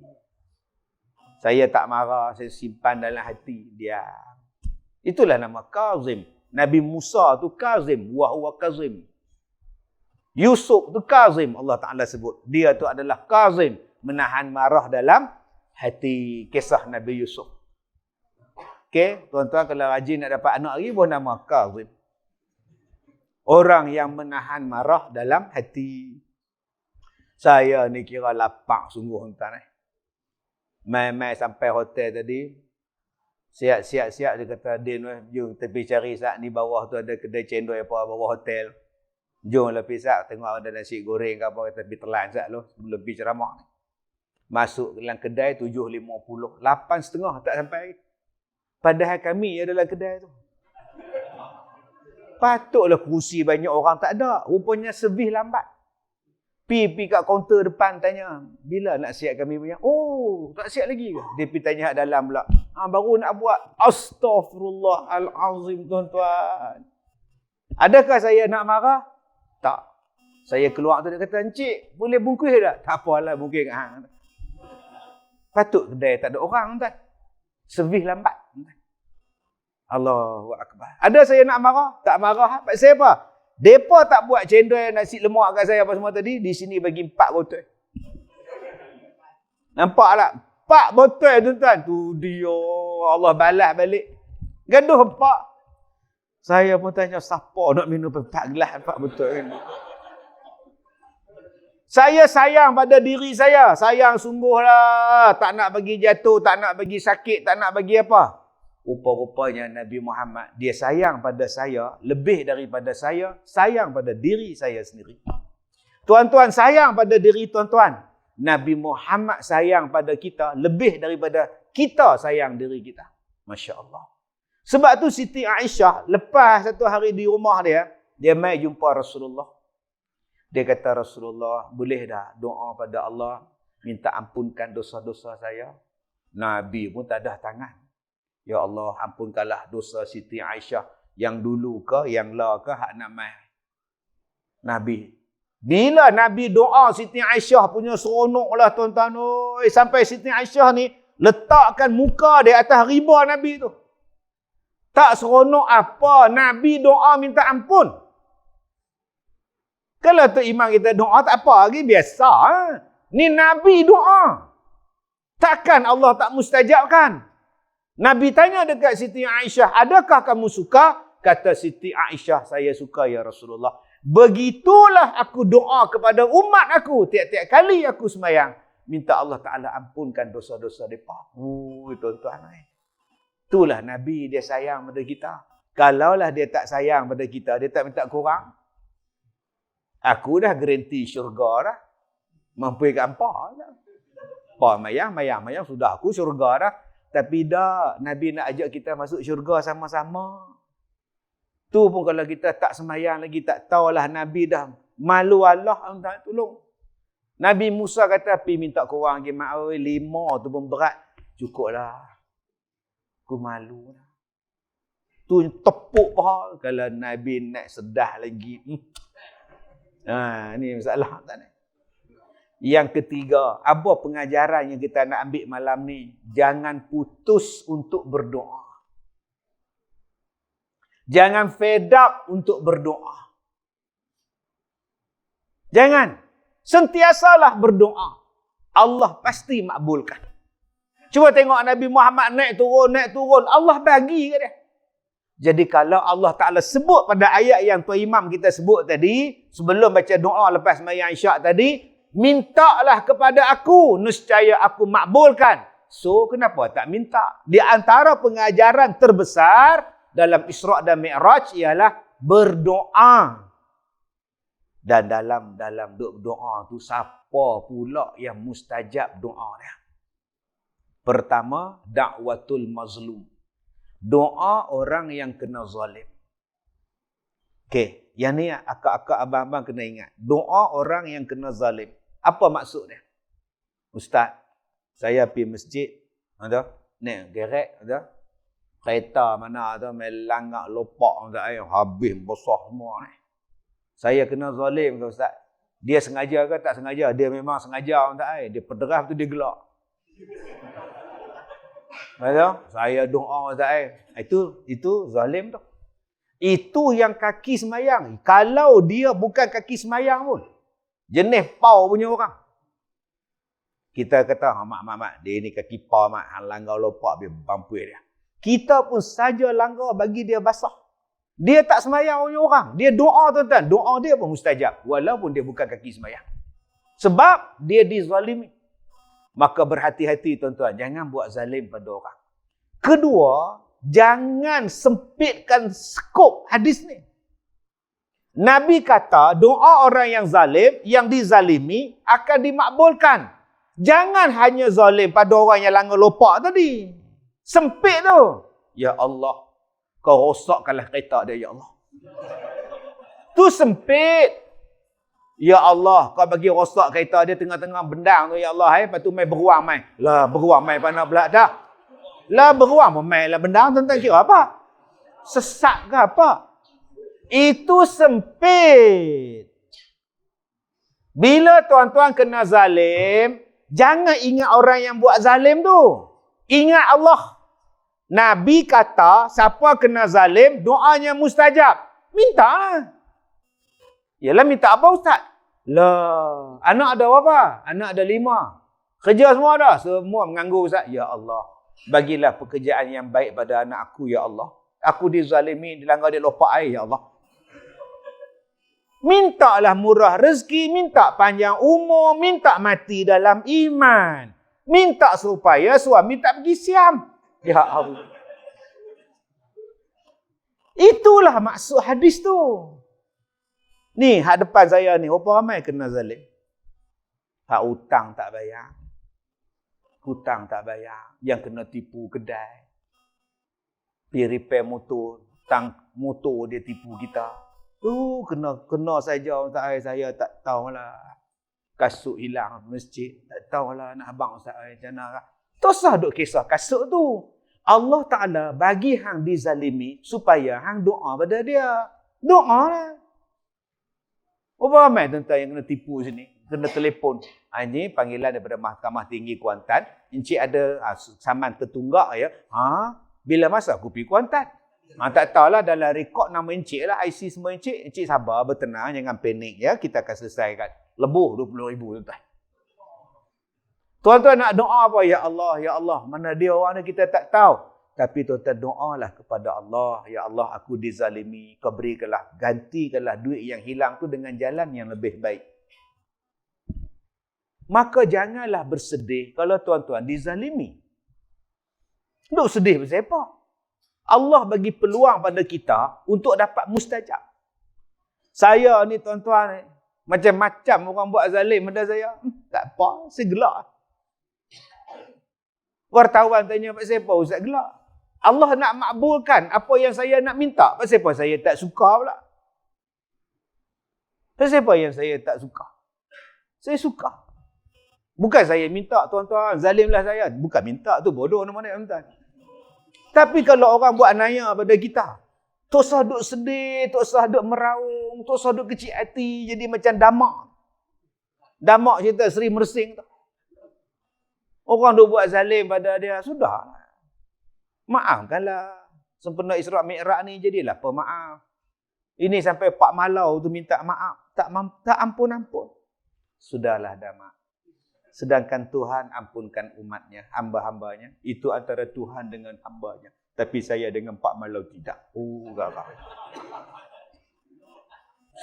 Saya tak marah, saya simpan dalam hati dia. Itulah nama Kazim. Nabi Musa tu Kazim, wa huwa Kazim. Yusuf tu Kazim, Allah Ta'ala sebut. Dia tu adalah Kazim, menahan marah dalam hati. Kisah Nabi Yusuf. Okey, tuan-tuan kalau rajin nak dapat anak lagi, pun nama Kazim. Orang yang menahan marah dalam hati. Saya ni kira lapak sungguh tuan-tuan. Mai-mai sampai hotel tadi. Siap dia kata, Din, jom tepi cari sat ni bawah tu ada kedai cendol apa bawah hotel. Jom lah pergi sat, tengok ada nasi goreng ke apa, kata pergi telan sat lu sebelum pergi ceramah. Masuk dalam kedai 7.50, 8.30 tak sampai. Padahal kami ada dalam kedai tu. Patutlah kursi banyak orang, tak ada. Rupanya servis lambat. Pergi kat kaunter depan tanya, bila nak siap kami punya? Oh, tak siap lagi ke? Dia pergi tanya dalam pula. Baru nak buat. Astaghfirullahalazim, tuan-tuan. Adakah saya nak marah? Tak. Saya keluar tu dia kata, Encik, boleh bungkus tak? Tak apalah, bungkus kat hang. Patut kedai tak ada orang, tuan. Servis lambat. Allahu Akbar. Ada saya nak marah? Tak marah. Pasal apa? Depa tak buat cendol nasi lemak kat saya apa semua tadi. Di sini bagi 4 botol. Nampak tak? 4 botol tuan-tuan. Tu dia. Allah balas balik. Gaduh 4. Saya pun tanya, siapa nak minum 4 gelas 4 botol ni? Saya sayang pada diri saya. Sayang sungguhlah. Tak nak bagi jatuh, tak nak bagi sakit, tak nak bagi apa. Rupa-rupanya Nabi Muhammad, dia sayang pada saya, lebih daripada saya, sayang pada diri saya sendiri. Tuan-tuan, sayang pada diri tuan-tuan. Nabi Muhammad sayang pada kita, lebih daripada kita sayang diri kita. Masya Allah. Sebab tu Siti Aisyah, lepas satu hari di rumah dia mai jumpa Rasulullah. Dia kata, Rasulullah, boleh dah doa pada Allah, minta ampunkan dosa-dosa saya. Nabi pun tak ada tangan. Ya Allah, ampunkanlah dosa Siti Aisyah. Yang dulu ke, yang lah ke, hak nak mai. Nabi. Bila Nabi doa Siti Aisyah punya seronok lah tuan-tuan. Sampai Siti Aisyah ni letakkan muka di atas riba Nabi tu. Tak seronok apa. Nabi doa minta ampun. Kalau tu imam kita doa tak apa lagi, biasa. Ni Nabi doa. Takkan Allah tak mustajabkan? Nabi tanya dekat Siti Aisyah, adakah kamu suka? Kata Siti Aisyah, saya suka ya Rasulullah. Begitulah aku doa kepada umat aku. Tiap-tiap kali aku sembahyang. Minta Allah Ta'ala ampunkan dosa-dosa mereka. Tuan-tuan. Itulah Nabi, dia sayang pada kita. Kalaulah dia tak sayang pada kita, dia tak minta kurang. Aku dah garanti syurga dah. Mampu ikat apa dah. Mayang sudah aku syurga dah. Tapi dah, Nabi nak ajak kita masuk syurga sama-sama. Tu pun kalau kita tak semayang lagi, tak tahulah Nabi dah malu Allah, tolong. Nabi Musa kata, pergi minta korang lagi, mak 5 tu pun berat. Cukuplah. Aku malu. Tu tepuk paha. Kalau Nabi nak sedah lagi. Ni masalah tak ni. Yang ketiga, apa pengajaran yang kita nak ambil malam ni? Jangan putus untuk berdoa. Jangan fed up untuk berdoa. Jangan. Sentiasalah berdoa. Allah pasti makbulkan. Cuba tengok Nabi Muhammad naik turun. Allah bagi ke dia. Jadi kalau Allah Ta'ala sebut pada ayat yang Tuan Imam kita sebut tadi, sebelum baca doa lepas sembahyang Isyak tadi, mintalah kepada aku, nescaya aku makbulkan. So, kenapa tak minta? Di antara pengajaran terbesar dalam Isra' dan Mi'raj ialah berdoa. Dan dalam doa tu, siapa pula yang mustajab doa dia? Pertama, da'watul mazlum. Doa orang yang kena zalim. Okey, yang ni akak-akak abang-abang kena ingat. Doa orang yang kena zalim. Apa maksud dia? Ustaz, saya pergi masjid, ada naik gerek, ada kereta mana ada melangak lopak, ada habis besar semua ni. Saya kena zalim ke Ustaz? Dia sengaja ke tak sengaja? Dia memang sengaja, tak? Dia pederah tu dia gelak. Betul? Saya doa Ustaz. Itu zalim tu. Itu yang kaki semayang. Kalau dia bukan kaki semayang pun. Jenis pau punya orang. Kita kata, mak, dia ni kaki pau, mak. Hang langgar lopak, dia bampui dia. Kita pun saja langgar bagi dia basah. Dia tak semayang punya orang. Dia doa tuan-tuan. Doa dia pun mustajab. Walaupun dia bukan kaki semayang. Sebab dia dizalimi. Maka berhati-hati tuan-tuan. Jangan buat zalim pada orang. Kedua, jangan sempitkan skop hadis ni. Nabi kata doa orang yang zalim, yang dizalimi akan dimakbulkan. Jangan hanya zalim pada orang yang langgar lopak tadi. Sempit tu. Ya Allah, kau rosakkanlah kereta dia, ya Allah. Tu sempit. Ya Allah, kau bagi rosak kereta dia tengah-tengah bendang tu, ya Allah. Lepas tu mai beruang mai. Lah, beruang mai mana pula dah. Lah, beruang mai lah bendang, tentang kira apa? Sesak ke apa? Itu sempit. Bila tuan-tuan kena zalim, Jangan ingat orang yang buat zalim tu. Ingat Allah. Nabi kata, siapa kena zalim, doanya mustajab. Minta lah. Yalah, minta apa Ustaz? Lah, anak ada berapa? Anak ada 5. Kerja semua dah? Semua menganggur Ustaz. Ya Allah, bagilah pekerjaan yang baik pada anak aku, Ya Allah. Aku dizalimi, dilanggar dia lopak air, Ya Allah. Mintalah murah rezeki, minta panjang umur, minta mati dalam iman. Minta supaya suami tak pergi siam. Ya Allah. Itulah maksud hadis tu. Ni, hak depan saya ni, berapa ramai kena zalim? Hak hutang tak bayar. Hutang tak bayar. Yang kena tipu kedai. Pergi repair motor. Tang motor dia tipu kita. Kena saja Ustaz saya tak tahulah. Kasut hilang masjid. Tak tahulah nak abang Ustaz macam mana. Tak usah duk kisah kasut tu. Allah Ta'ala bagi hang dizalimi supaya hang doa pada dia. Doa lah. Berapa ramai tuan-tuan yang kena tipu sini? Kena telefon. Ini panggilan daripada Mahkamah Tinggi Kuantan. Encik ada saman tertunggak ya. Bila masa aku pergi Kuantan? Tak tahulah dalam rekod nama encik lah. IC semua encik. Encik sabar, bertenang, jangan panik ya. Kita akan selesaikan. Lebuh 20,000 tuan-tuan. Tuan-tuan nak doa apa? Ya Allah, mana dia orang ni kita tak tahu. Tapi tuan-tuan doalah kepada Allah. Ya Allah, aku dizalimi. Kau berikanlah, gantikanlah duit yang hilang tu dengan jalan yang lebih baik. Maka janganlah bersedih kalau tuan-tuan dizalimi. Duk sedih pasal apa? Allah bagi peluang pada kita untuk dapat mustajab. Saya ni tuan-tuan, macam-macam orang buat zalim pada saya. Tak apa, saya gelak. Wartawan tanya, pasal apa Ustaz gelak? Allah nak makbulkan apa yang saya nak minta. Pasal apa saya tak suka pula? Pasal apa yang saya tak suka? Saya suka. Bukan saya minta, tuan-tuan, zalimlah saya. Bukan minta tu, bodoh mana tuan-tuan. Tapi kalau orang buat naya pada kita, tak usah duk sedih, tak usah duk meraung, tak usah duk kecil hati, jadi macam damak. Damak cerita Seri Mersing tu. Orang duk buat zalim pada dia, sudah. Maafkanlah. Sempena Isra' Mi'raj ni jadilah pemaaf. Ini sampai Pak Malau tu minta maaf. Tak ampun-ampun. Sudahlah dah mak. Sedangkan Tuhan ampunkan umatnya, hamba-hambanya. Itu antara Tuhan dengan hambanya. Tapi saya dengan Pak Malau tidak. Garang.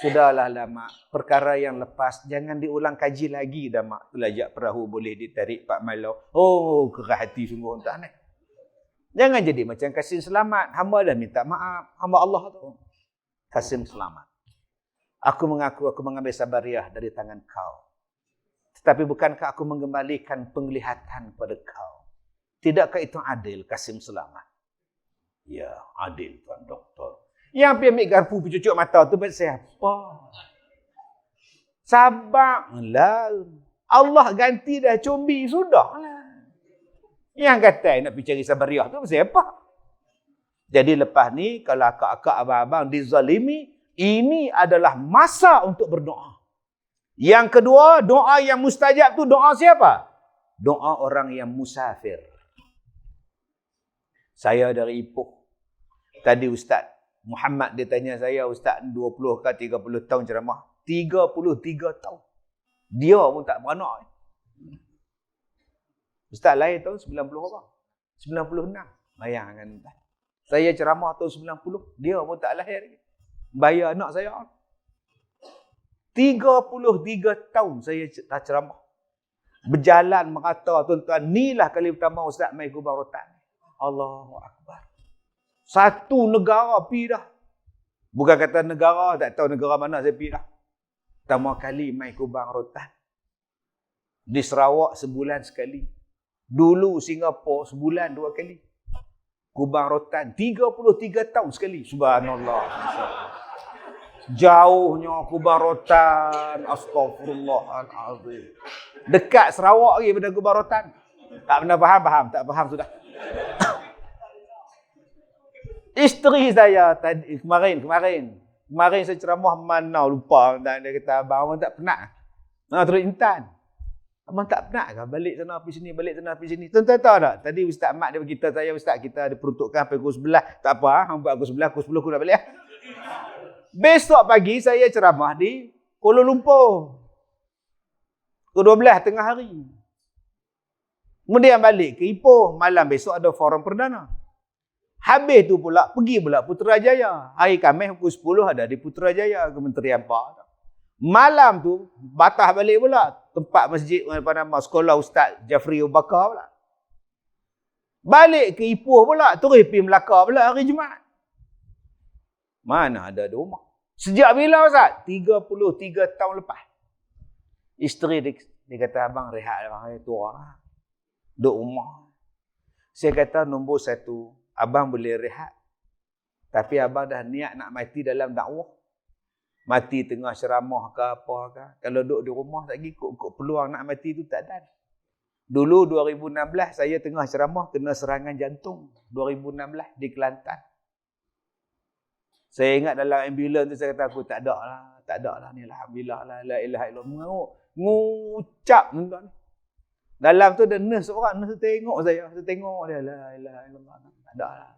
Sudahlah lah mak. Perkara yang lepas, jangan diulang kaji lagi dah mak. Telajak perahu boleh ditarik Pak Malau. Kerah hati sungguh entah ni. Jangan jadi macam Kasim Selamat. Hamba dah minta maaf. Hamba Allah tu. Kasim Selamat. Aku mengaku aku mengambil sabariah dari tangan kau. Tetapi bukankah aku mengembalikan penglihatan pada kau? Tidakkah itu adil, Kasim Selamat? Ya, adil Tuan Doktor. Yang pergi ambil garpu pencucuk mata tu siapa? Sabarlah. Allah ganti dah combi, sudahlah. Yang kata nak pergi cari sabariah tu siapa? Jadi lepas ni, kalau akak-akak abang-abang dizalimi, ini adalah masa untuk berdoa. Yang kedua, doa yang mustajab tu doa siapa? Doa orang yang musafir. Saya dari Ipoh. Tadi Ustaz Muhammad dia tanya saya, Ustaz 20 ke 30 tahun ceramah. 33 tahun. Dia pun tak beranak. Ustaz lahir tahun 90 apa? 96. Bayangkan Ustaz. Saya ceramah tahun 90, dia pun tak lahir. Bayar anak saya. 33 tahun saya tak ceramah. Berjalan merata tuan-tuan. Inilah kali pertama Ustaz mai Kubang Rotan. Allahu Akbar. Satu negara pergi dah. Bukan kata negara, tak tahu negara mana saya pergi dah. Pertama kali mai Kubang Rotan. Di Sarawak sebulan sekali. Dulu Singapura sebulan 2 kali. Kubang Rotan 33 tahun sekali. Subhanallah. Jauhnya Kubang Rotan. Astaghfirullahalazim. Dekat Sarawak lagi pada Kubang Rotan. Tak pernah faham. Tak faham sudah. Isteri saya tadi kemarin saya ceramah mana lupa. Dia kata abang tak pernah. Terus Intan. Abang tak penat ke balik sana pergi sini, balik sana pergi sini? Tuan-tuan tahu tak? Tadi Ustaz Mat dia beritahu saya, Ustaz kita ada peruntukkan sampai pukul 11. Tak apa, hang buat pukul 11, pukul 10 aku nak balik. Besok pagi saya ceramah di Kuala Lumpur. Pukul 12 tengah hari. Kemudian balik ke Ipoh. Malam besok ada forum perdana. Habis tu pula, pergi pula Putrajaya. Hari Khamis pukul 10 ada di Putrajaya, Kementerian PAR. Malam tu, batah balik pula. Tempat masjid, apa nama, sekolah Ustaz Jafri Abu Bakar pula. Balik ke Ipoh pula, terus pergi Melaka pula hari Jumaat. Mana ada di rumah. Sejak bila Ustaz? 33 tahun lepas. Isteri dia kata, abang rehat abang hari tua lah. Duduk rumah. Saya kata nombor 1, abang boleh rehat. Tapi abang dah niat nak mati dalam dakwah. Mati tengah ceramah ke apa ke. Kalau duduk di rumah tak lagi kok peluang nak mati tu tak ada. Dulu 2016 saya tengah ceramah kena serangan jantung. 2016 di Kelantan. Saya ingat dalam ambulans tu saya kata aku tak ada lah ni alhamdulillah lah la ilaha illallah. Ngucap tuan. Dalam tu ada nurse seorang, nurse tengok saya tengok dia la ilaha illallah. Tak ada lah.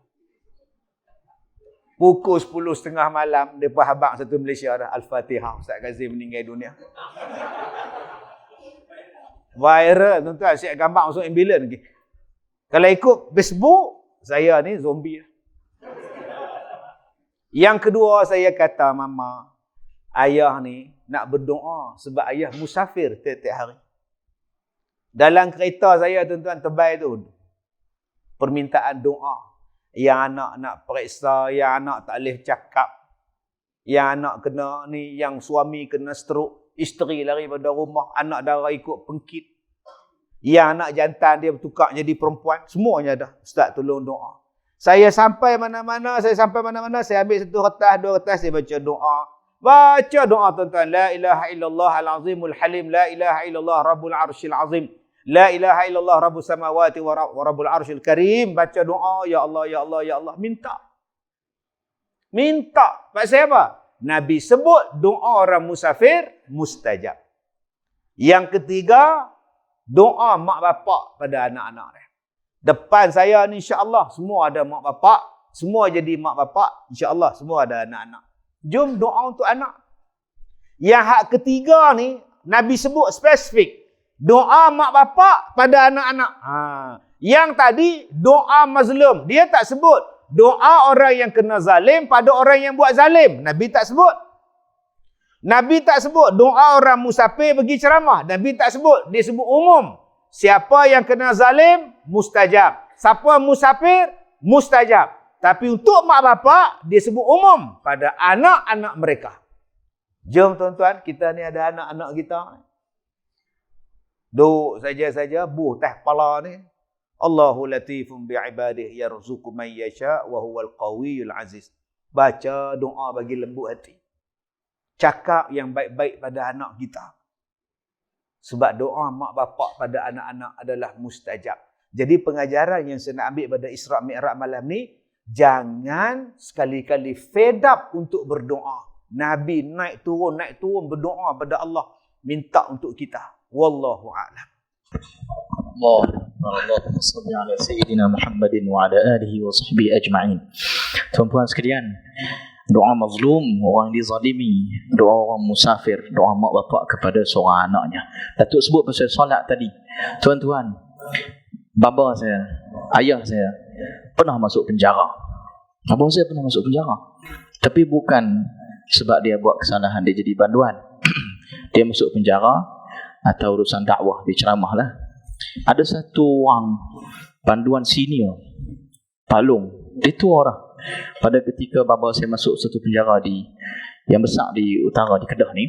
Pukul 10.30 malam, depan habang satu Malaysia dah, Al-Fatihah, Ustaz Kazim meninggal dunia. Viral, tuan-tuan, siap gambar masuk ambulans lagi. Kalau ikut Facebook, saya ni zombie. Yang kedua, saya kata, Mama, ayah ni nak berdoa sebab ayah musafir tiap-tiap hari. Dalam kereta saya, tuan-tuan, tebal tu, permintaan doa. Yang anak nak periksa, yang anak tak boleh cakap, yang anak kena ni, yang suami kena stroke, isteri lari pada rumah, anak darah ikut pengkit, yang anak jantan dia bertukar jadi perempuan, semuanya dah. Ustaz tolong doa. Saya sampai mana-mana, saya ambil satu kertas, dua kertas, saya baca doa. Baca doa tuan-tuan. La ilaha illallah al-azimul halim, la ilaha illallah rabbul arshil azim. La ilaha illallah rabbus samawati wa rabbul arshil karim. Baca doa, ya Allah, ya Allah, ya Allah. Minta. Maksud apa? Nabi sebut doa orang musafir mustajab. Yang ketiga, doa mak bapak pada anak-anak dia. Depan saya ni insya-Allah semua ada mak bapak, semua jadi mak bapak, insya-Allah semua ada anak-anak. Jom doa untuk anak. Yang hak ketiga ni Nabi sebut spesifik. Doa mak bapak pada anak-anak. Yang tadi doa mazlum. Dia tak sebut doa orang yang kena zalim pada orang yang buat zalim. Nabi tak sebut. Nabi tak sebut doa orang musafir pergi ceramah. Nabi tak sebut. Dia sebut umum. Siapa yang kena zalim, mustajab. Siapa musafir, mustajab. Tapi untuk mak bapak, dia sebut umum pada anak-anak mereka. Jom tuan-tuan, kita ni ada anak-anak kita. Duk saja-saja, buh teh kepala ni. Allahu latifun bi'ibadihi yarzuqu man yasha' wa huwal qawiyul aziz. Baca doa bagi lembut hati. Cakap yang baik-baik pada anak kita. Sebab doa mak bapak pada anak-anak adalah mustajab. Jadi pengajaran yang saya nak ambil pada Isra' Mi'raj malam ni, jangan sekali-kali fed up untuk berdoa. Nabi naik turun berdoa pada Allah. Minta untuk kita. Wallahu a'lam. Allahumma salli ala sayyidina Muhammadin wa ala alihi wa sahbihi ajma'in. Tuan-tuan sekalian, doa mazlum, orang dizalimi, doa orang musafir, doa mak bapak kepada seorang anaknya. Datuk sebut pasal solat tadi. Tuan-tuan, baba saya, ayah saya pernah masuk penjara. Baba saya pernah masuk penjara. Tapi bukan sebab dia buat kesalahan, dia jadi banduan. Dia masuk penjara atau urusan dakwah, dia ceramah lah. Ada satu orang panduan senior, Pak Long, dia tua orang. Pada ketika baba saya masuk satu penjara yang besar di utara, di Kedah ni,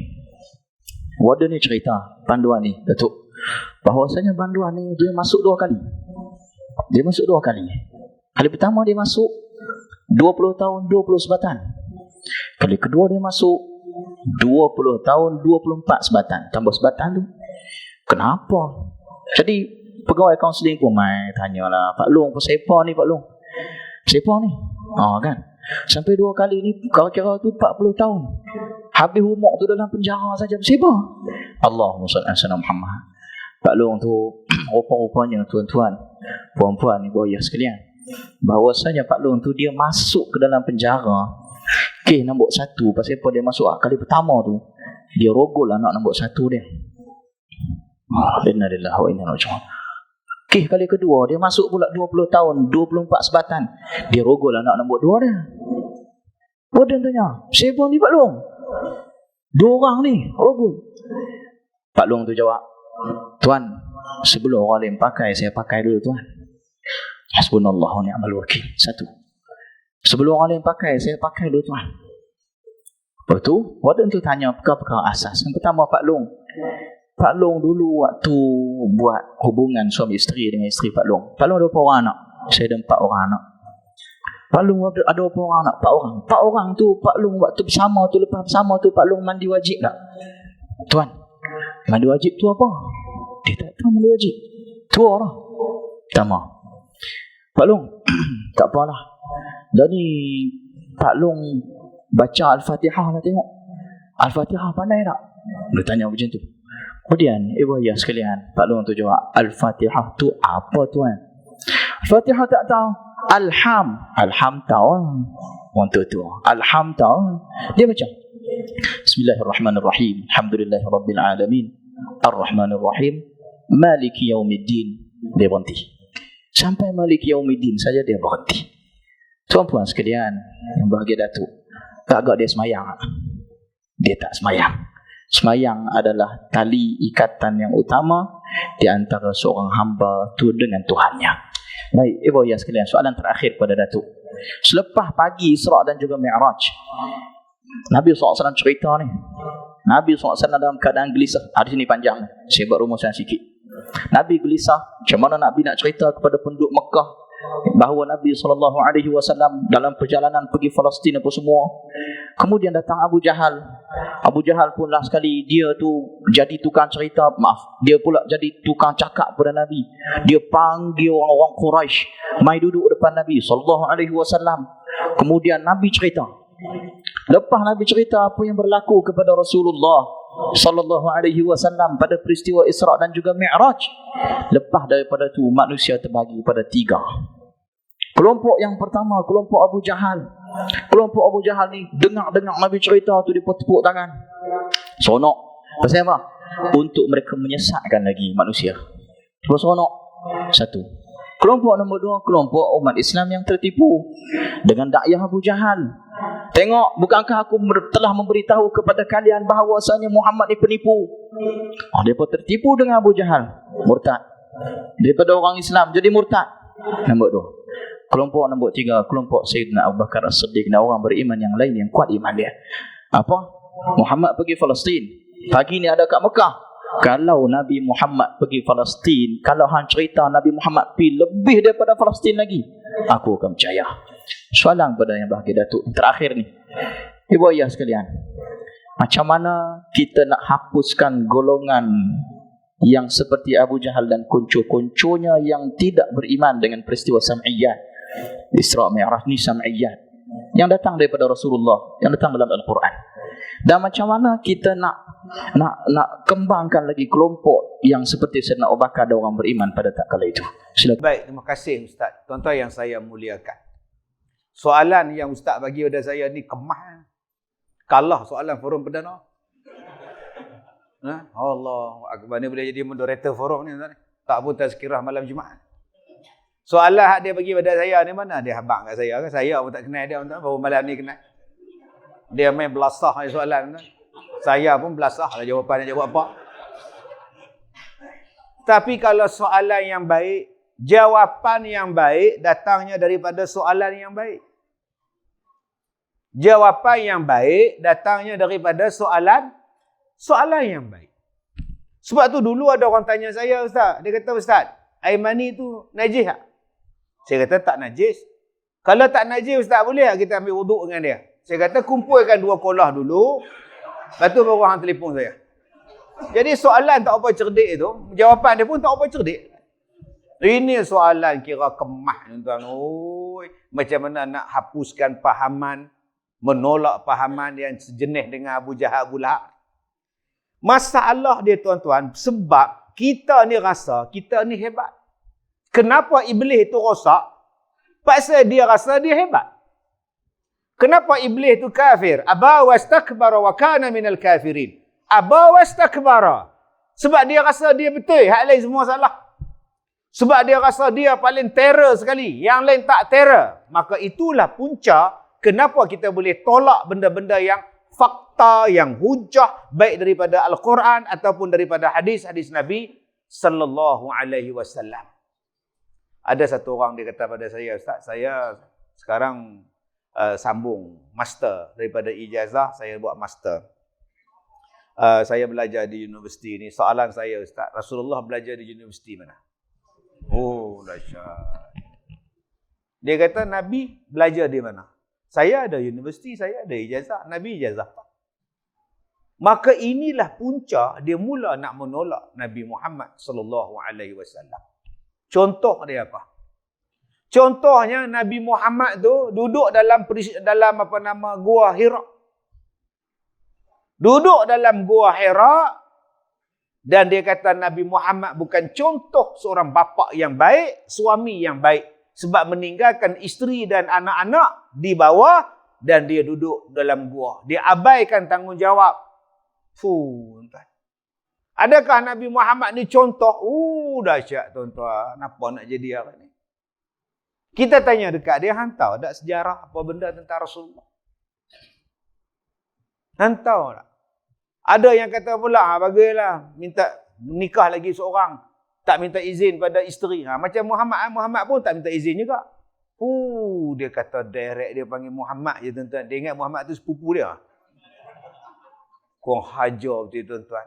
warden ni cerita, panduan ni, Datuk, bahawasanya panduan ni dia masuk 2 kali. Dia masuk 2 kali. Kali pertama dia masuk 20 tahun 20 sebatan. Kali kedua dia masuk 20 tahun 24 sebatan. Tambah sebatan tu, kenapa? Jadi pegawai kaunseling pun mai tanyalah, Pak Long, siapa ni Pak Long? Siapa ni? Kan? Sampai 2 kali ni kira-kira tu 40 tahun. Habis umur tu dalam penjara saja. Siapa? Allahumma salli ala Muhammad. Pak Long tu rupa-rupanya tuan-tuan, puan-puan, ibu ayah sekalian, bahawasanya Pak Long tu dia masuk ke dalam penjara kes nombor 1. Pasal apa dia masuk kali pertama tu, dia rogol anak nombor 1 dia. Innalillahi wa inna ilaihi raji'un. Kes kali kedua dia masuk pula 20 tahun, 24 sebatan, dia rogol anak nombor 2 dia. Bodan tanya, siapa ni Pak Long? 2 orang ni rogol. Pak Long tu jawab, tuan, sebelum orang lain pakai, saya pakai dulu tuan. Hasbunallah wa ni'mal wakil. 1. Sebelum orang lain pakai, saya pakai dulu tuan. Lepas tu, warden tu tanya perkara-perkara asas. Yang pertama, Pak Long dulu waktu buat hubungan suami isteri dengan isteri Pak Long ada berapa orang anak? Saya ada 4 orang anak. Pak Long ada berapa orang anak? 4 orang. 4 orang tu Pak Long waktu bersama tu, lepas bersama tu Pak Long mandi wajib tak? Tuan, mandi wajib tu apa? Dia tak tahu mandi wajib. Tu lah. Pertama, Pak Long tak apalah. Jadi Pak Long baca Al-Fatihah lah, tengok Al-Fatihah pandai tak? Dia tanya macam tu. Kemudian ibu ayah sekalian, Pak Long tu jawab, Al-Fatihah tu apa tuan? Al-Fatihah tak tahu. Alham tahu. Orang tu Alham tahu. Dia baca Bismillahirrahmanirrahim, Alhamdulillahirabbil alamin, Ar-Rahmanirrahim, Maliki yaumiddin. Dia berhenti. Sampai Maliki yaumiddin saja dia berhenti. Tuan-puan sekalian yang bahagia Datuk, agak dia semayang. Dia tak semayang. Semayang adalah tali ikatan yang utama di antara seorang hamba tu dengan Tuhannya. Baik, ibu ayah sekalian, soalan terakhir pada Datuk. Selepas pagi Isra' dan juga Mi'raj, Nabi SAW cerita ni. Nabi SAW dalam keadaan gelisah. Di sini panjang, saya buat rumusan sikit. Nabi gelisah, macam mana Nabi nak cerita kepada penduduk Mekah bahawa Nabi SAW dalam perjalanan pergi Palestin apa semua. Kemudian datang Abu Jahal. Abu Jahal pun last sekali dia tu jadi tukang cerita, dia pula jadi tukang cakap pada Nabi. Dia panggil orang-orang Quraisy mai duduk depan Nabi SAW. Kemudian Nabi cerita. Lepas Nabi cerita apa yang berlaku kepada Rasulullah SAW pada peristiwa Isra' dan juga Mi'raj. Lepas daripada tu manusia terbagi pada 3. Kelompok yang pertama, kelompok Abu Jahal. Kelompok Abu Jahal ni dengar Nabi cerita tu, dia tepuk tangan. Sonok. Pasal apa? Untuk mereka menyesatkan lagi manusia. Sonok. 1. Kelompok nombor 2, kelompok umat Islam yang tertipu dengan dakwah Abu Jahal. Tengok, bukankah aku telah memberitahu kepada kalian bahawasanya Muhammad ni penipu. Mereka tertipu dengan Abu Jahal, murtad. Daripada orang Islam jadi murtad. Nombor 2. Kelompok nombor 3, kelompok Sayyidina Abu Bakar As-Siddiq dan orang beriman yang lain yang kuat iman dia. Apa? Muhammad pergi Palestin. Pagi ni ada kat Mekah. Kalau Nabi Muhammad pergi Palestin, kalau hang cerita Nabi Muhammad pergi lebih daripada Palestin lagi, aku akan percaya. Soalan pada yang bahagia Datuk terakhir ni, ibu ayah sekalian, macam mana kita nak hapuskan golongan yang seperti Abu Jahal dan kuncu-kuncunya yang tidak beriman dengan peristiwa Sam'iyat, Isra' Mi'raj ni Sam'iyat yang datang daripada Rasulullah, yang datang dalam Al-Quran. Dan macam mana kita nak kembangkan lagi kelompok yang seperti Sayyidina Abu Bakar dan orang beriman pada tak kala itu. Silakan. Baik, terima kasih Ustaz. Tuan-tuan yang saya muliakan, soalan yang Ustaz bagi pada saya ni kemah. Kalah soalan forum perdana. Allah Akbar, ni boleh jadi moderator forum ni Ustaz. Tak pun tazkirah malam Jumaat. Soalan hak dia bagi pada saya ni, mana dia habang kat saya kan? Saya pun tak kenal dia, baru malam ni kenal. Dia main belasah soalan kan? Saya pun belasah lah jawapan nak jawab apa. Tapi kalau soalan yang baik, jawapan yang baik datangnya daripada soalan yang baik. Jawapan yang baik datangnya daripada soalan yang baik. Sebab tu dulu ada orang tanya saya, Ustaz. Dia kata, Ustaz, air mani tu najis tak? Saya kata tak najis. Kalau tak najis, Ustaz, boleh tak kita ambil wuduk dengan dia? Saya kata kumpulkan 2 kolah dulu. Lepas tu baru hang telefon saya. Jadi soalan tak apa cerdik tu, jawapan dia pun tak apa cerdik. Ini soalan kira kemah tuan-tuan. Macam mana nak hapuskan fahaman, menolak fahaman yang sejenis dengan Abu Jahal, Abu Lahab. Masalah dia tuan-tuan, sebab kita ni rasa kita ni hebat. Kenapa iblis itu rosak? Pasal dia rasa dia hebat. Kenapa iblis itu kafir? Aba wastakbara wa kana minal kafirin. Aba wastakbara. Sebab dia rasa dia betul, hak lain semua salah. Sebab dia rasa dia paling terror sekali, yang lain tak terror. Maka itulah punca kenapa kita boleh tolak benda-benda yang fakta, yang hujah, baik daripada Al-Quran ataupun daripada hadis-hadis Nabi sallallahu alaihi wasallam. Ada satu orang dia kata pada saya, Ustaz, saya sekarang sambung master daripada ijazah, saya buat master. Saya belajar di universiti ni. Soalan saya, Ustaz, Rasulullah belajar di universiti mana? Oh, dahsyat. Dia kata Nabi belajar di mana? Saya ada universiti, saya ada ijazah. Nabi ijazah tak. Maka inilah punca dia mula nak menolak Nabi Muhammad sallallahu alaihi wasallam. Contoh dia apa? Contohnya Nabi Muhammad tu duduk dalam Gua Hira. Duduk dalam Gua Hira dan dia kata Nabi Muhammad bukan contoh seorang bapa yang baik, suami yang baik, sebab meninggalkan isteri dan anak-anak di bawah dan dia duduk dalam gua. Dia abaikan tanggungjawab. Tuan. Adakah Nabi Muhammad ni contoh? Dahsyat tuan-tuan. Apa nak jadi hari ni? Kita tanya dekat dia, hantar tak sejarah apa benda tentang Rasulullah? Hantar tak? Ada yang kata pula, bagilah, minta nikah lagi seorang. Tak minta izin pada isteri. Macam Muhammad pun tak minta izin juga. Dia kata direct dia panggil Muhammad je tuan-tuan. Dia ingat Muhammad tu sepupu dia. Kau hajar betul tuan-tuan.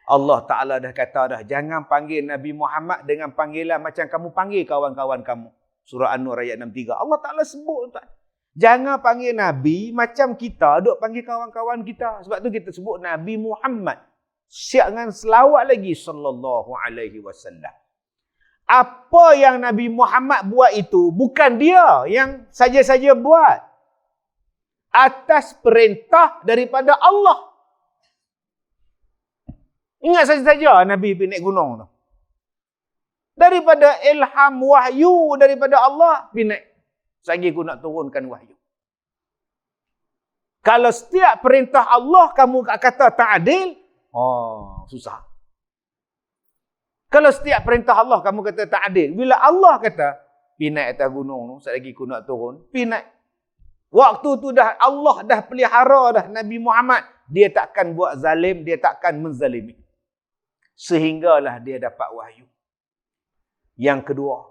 Allah Ta'ala dah kata dah, jangan panggil Nabi Muhammad dengan panggilan macam kamu panggil kawan-kawan kamu. Surah An-Nur ayat 63. Allah Ta'ala sebut tuan. Jangan panggil Nabi macam kita duk panggil kawan-kawan kita. Sebab tu kita sebut Nabi Muhammad. Siap dengan selawat lagi sallallahu alaihi wasallam. Apa yang Nabi Muhammad buat itu bukan dia yang saja-saja buat. Atas perintah daripada Allah. Ingat saja-saja Nabi pergi naik gunung tu. Daripada ilham wahyu daripada Allah pergi naik. Sagi aku nak turunkan wahyu. Kalau setiap perintah Allah kamu kata tak adil, susah. Kalau setiap perintah Allah kamu kata tak adil, bila Allah kata, pergi naik atas gunung tu, sagi aku nak turun, pergi naik. Waktu tu dah Allah dah pelihara dah Nabi Muhammad. Dia takkan buat zalim, dia takkan menzalimi. Sehinggalah dia dapat wahyu. Yang kedua,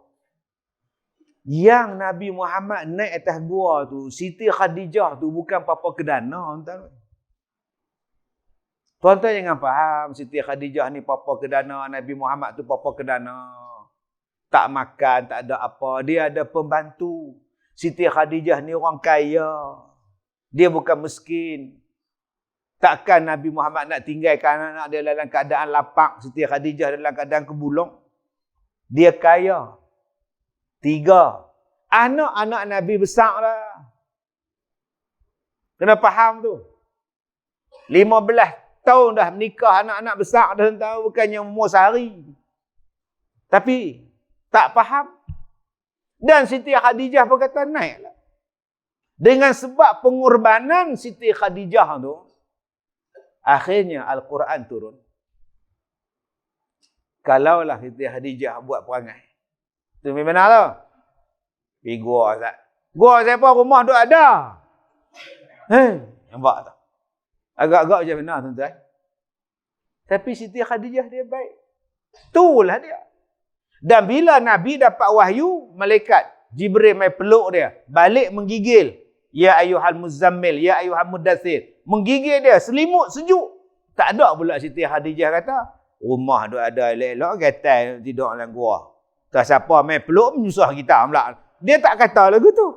yang Nabi Muhammad naik atas gua tu, Siti Khadijah tu bukan apa-apa kedana. Tuan-tuan jangan faham Siti Khadijah ni apa-apa kedana, Nabi Muhammad tu apa-apa kedana. Tak makan, tak ada apa. Dia ada pembantu. Siti Khadijah ni orang kaya. Dia bukan miskin. Takkan Nabi Muhammad nak tinggalkan anak-anak dia dalam keadaan lapang. Siti Khadijah dalam keadaan kebulung. Dia kaya. 3. Anak-anak Nabi besar dah. Kena faham tu. 15 tahun dah menikah, anak-anak besar dah, tahu bukannya umur sehari. Tapi tak faham. Dan Siti Khadijah pun kata naiklah. Dengan sebab pengorbanan Siti Khadijah tu, akhirnya Al-Quran turun. Kalaulah Siti Khadijah buat perangai. Itu mana tu? Pergi gua, Ustaz. Gua siapa? Rumah duk ada. Nampak tak? Agak-agak macam mana, tuan-tuan? Tapi Siti Khadijah dia baik. Itulah dia. Dan bila Nabi dapat wahyu, malaikat Jibril mai peluk dia. Balik menggigil. Ya ayyuhal muzammil, ya ayyuhal mudathir. Menggigil dia, selimut sejuk. Tak ada pula Siti Khadijah kata, rumah duk ada elok-elok, gatal tidur dalam gua. Tak siapa mai peluk menyusah kita pula. Dia tak kata lagu tu.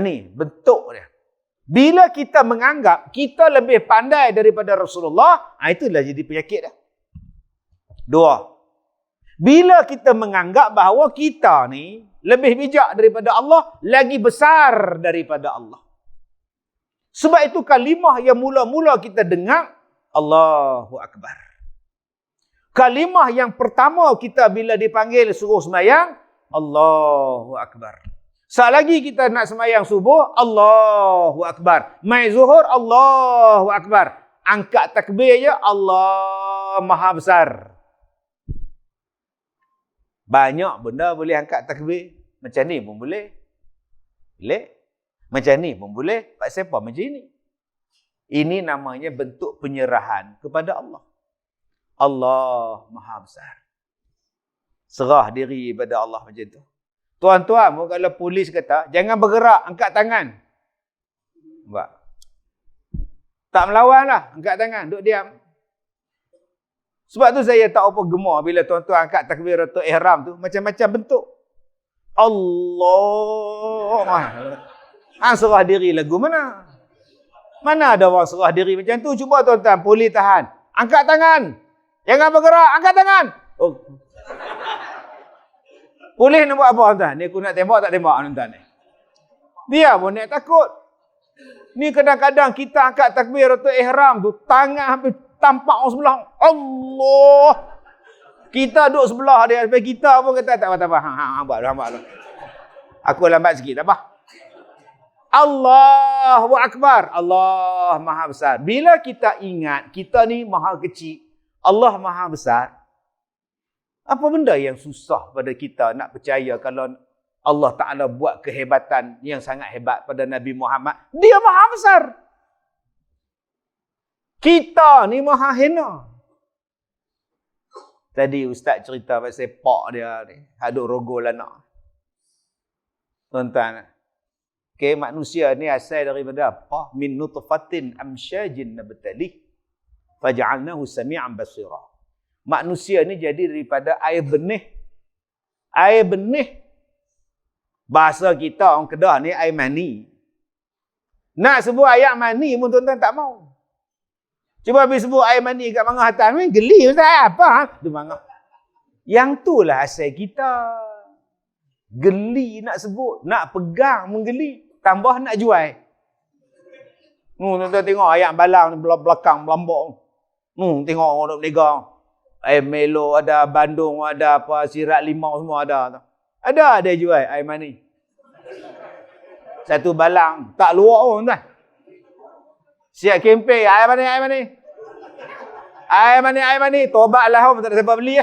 Ni bentuk dia. Bila kita menganggap kita lebih pandai daripada Rasulullah, itulah jadi penyakit dah. 2. Bila kita menganggap bahawa kita ni lebih bijak daripada Allah, lagi besar daripada Allah. Sebab itu kalimah yang mula-mula kita dengar, Allahu Akbar. Kalimah yang pertama kita bila dipanggil suruh sembahyang, Allahu Akbar. Sekali lagi kita nak sembahyang subuh, Allahu Akbar. Mai zuhur, Allahu Akbar. Angkat takbir je, Allah Maha Besar. Banyak benda boleh angkat takbir. Macam ni pun boleh. Boleh. Macam ni pun boleh. Pak siapa macam ni? Ini namanya bentuk penyerahan kepada Allah. Allah Maha Besar. Serah diri pada Allah macam tu. Tuan-tuan, kalau polis kata, jangan bergerak, angkat tangan. Nampak? Tak melawan lah, angkat tangan, duduk diam. Sebab tu saya tak apa gemar bila tuan-tuan angkat takbiratul ihram tu, macam-macam bentuk. Allah. Serah diri lagu mana? Mana ada orang serah diri macam tu? Cuba tuan-tuan, polis tahan. Angkat tangan. Jangan bergerak, angkat tangan. Oh. Polis nak buat apa tuan? Ni aku nak tembak tak tembak tuan ni. Dia pun nak takut. Ni kadang-kadang kita angkat takbiratul ihram tu, tangan hampir tampak orang sebelah. Allah. Kita duduk sebelah dia, sampai kita pun kata tak apa-apa. Hambat. Aku lambat sikit, tak apa. Allahu Akbar. Allah Maha Besar. Bila kita ingat kita ni maha kecil, Allah Maha Besar, apa benda yang susah pada kita nak percaya kalau Allah Ta'ala buat kehebatan yang sangat hebat pada Nabi Muhammad? Dia Maha Besar. Kita ni maha hina. Tadi Ustaz cerita pasal pak dia ni. Haduk rogol anak. Tuan-tuan. Okay, manusia ni asal daripada apa? Min nutfatin amsyajin nabtalih. Faja'alnahu sami'an basira. Manusia ni jadi daripada air benih. Air benih. Bahasa kita orang Kedah ni air mani. Nak sebut air mani pun tuan-tuan tak mau. Cuba habis sebut air mani kat Mangah Atas ni, geli Ustaz. Apa? Tu Mangah. Yang tu lah asal kita. Geli nak sebut. Nak pegang menggeli. Tambah nak jual. Tuan-tuan tengok ayam balang ni belakang melambok. Tengok orang duk berniaga. Air Melo ada, Bandung ada, apa sirat limau semua ada. Ada jual air mani. Satu balang. Tak luar pun tuan. Siap kempen. Air mani. Air mani. Tobat lahum tak ada siapa beli.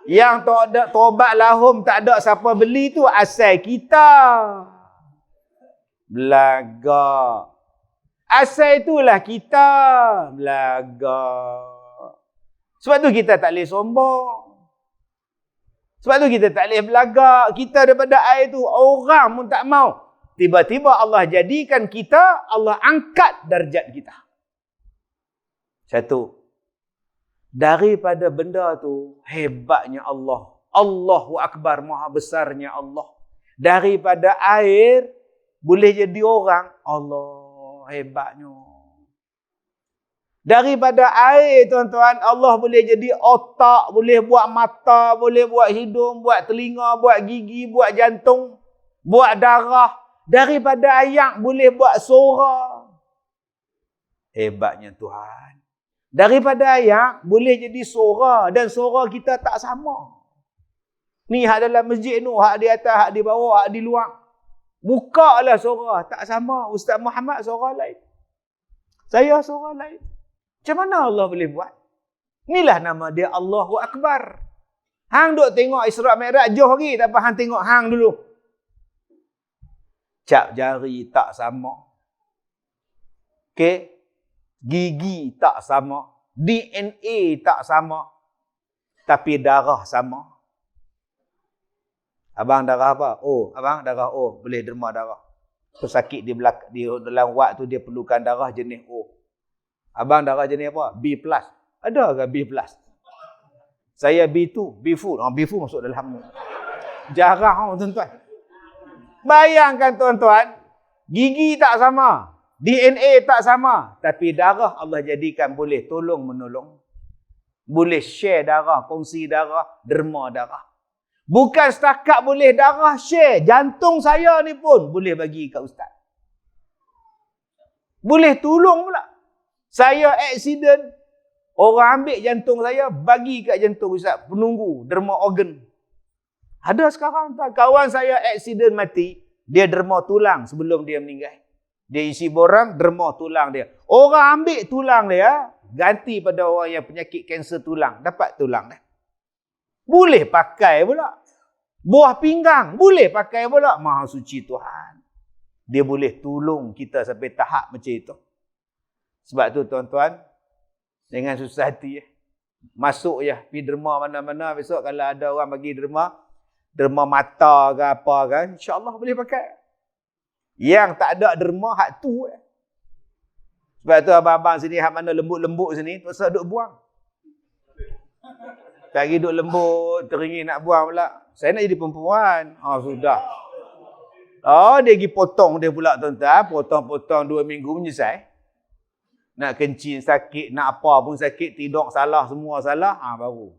Yang tobat lahum tak ada siapa beli tu asal kita. Belaga. Asal itulah kita. Belaga. Sebab tu kita tak boleh sombong. Sebab tu kita tak boleh belagak. Kita daripada air tu, orang pun tak mau. Tiba-tiba Allah jadikan kita, Allah angkat darjat kita. Satu. Daripada benda tu, hebatnya Allah. Allahu Akbar, maha besarnya Allah. Daripada air, boleh jadi orang. Allah, hebatnya. Daripada air, tuan-tuan, Allah boleh jadi otak, boleh buat mata, boleh buat hidung, buat telinga, buat gigi, buat jantung, buat darah. Daripada air, boleh buat suara. Hebatnya Tuhan. Daripada air, boleh jadi suara. Dan suara kita tak sama. Ni hak dalam masjid tu, hak di atas, hak di bawah, hak di luar. Buka lah suara. Tak sama. Ustaz Muhammad suara lain. Saya suara lain. Macam mana Allah boleh buat? Inilah nama dia Allahu Akbar. Hang duk tengok Isra' Mi'raj jauh lagi. Tak apa, hang tengok hang dulu. Cap jari tak sama. Okay. Gigi tak sama. DNA tak sama. Tapi darah sama. Abang darah apa? O. Abang darah O. Boleh derma darah. Pesakit di dalam wad tu dia perlukan darah jenis O. Abang darah jenis apa? B+. Ada ke B+? Saya B2. B-food. B-food masuk dalam. Jarang tuan-tuan. Bayangkan tuan-tuan. Gigi tak sama. DNA tak sama. Tapi darah Allah jadikan boleh tolong menolong. Boleh share darah. Kongsi darah. Derma darah. Bukan setakat boleh darah share. Jantung saya ni pun boleh bagi kat ustaz. Boleh tolong pula. Saya accident. Orang ambil jantung saya, bagi kat jantung Ustaz, penunggu, derma organ. Ada sekarang tak? Kawan saya aksiden mati, dia derma tulang sebelum dia meninggal. Dia isi borang, derma tulang dia. Orang ambil tulang dia, ganti pada orang yang penyakit kanser tulang. Dapat tulang dah. Boleh pakai pula. Buah pinggang, boleh pakai pula. Maha suci Tuhan. Dia boleh tolong kita sampai tahap macam itu. Sebab tu tuan-tuan, dengan susah hati masuk je pergi derma mana-mana. Besok kalau ada orang bagi derma mata ke apa ke, insya-Allah boleh pakai. Yang tak ada derma hak tu. Sebab tu abang-abang sini hak mana lembut-lembut sini terus duk buang. Tak lagi duk lembut, teringin nak buang pula. Saya nak jadi perempuan. Sudah. Dia pergi potong dia pula tuan-tuan. Potong-potong 2 minggu menyesal. Nak kencing sakit, nak apa pun sakit, tidur salah, semua salah, baru.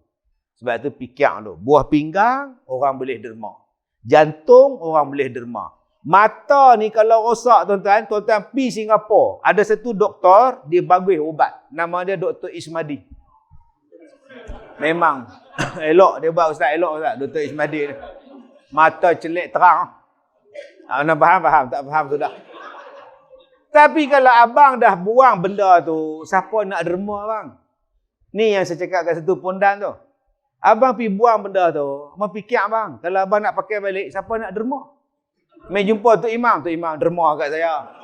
Sebab tu fikir tu. Buah pinggang, orang boleh derma. Jantung, orang boleh derma. Mata ni kalau rosak tuan-tuan, pergi Singapura. Ada satu doktor, dia bagus ubat. Nama dia Dr. Ismadi. Memang. Elok dia buat Ustaz, elok Ustaz. Dr. Ismadi ni. Mata celik terang. Nak faham? Tak faham sudah. Tapi kalau abang dah buang benda tu, siapa nak derma abang? Ni yang saya cakap kat satu pondan tu. Abang pergi buang benda tu, abang fikir abang, kalau abang nak pakai balik, siapa nak derma? Main jumpa Tok Imam derma kat saya.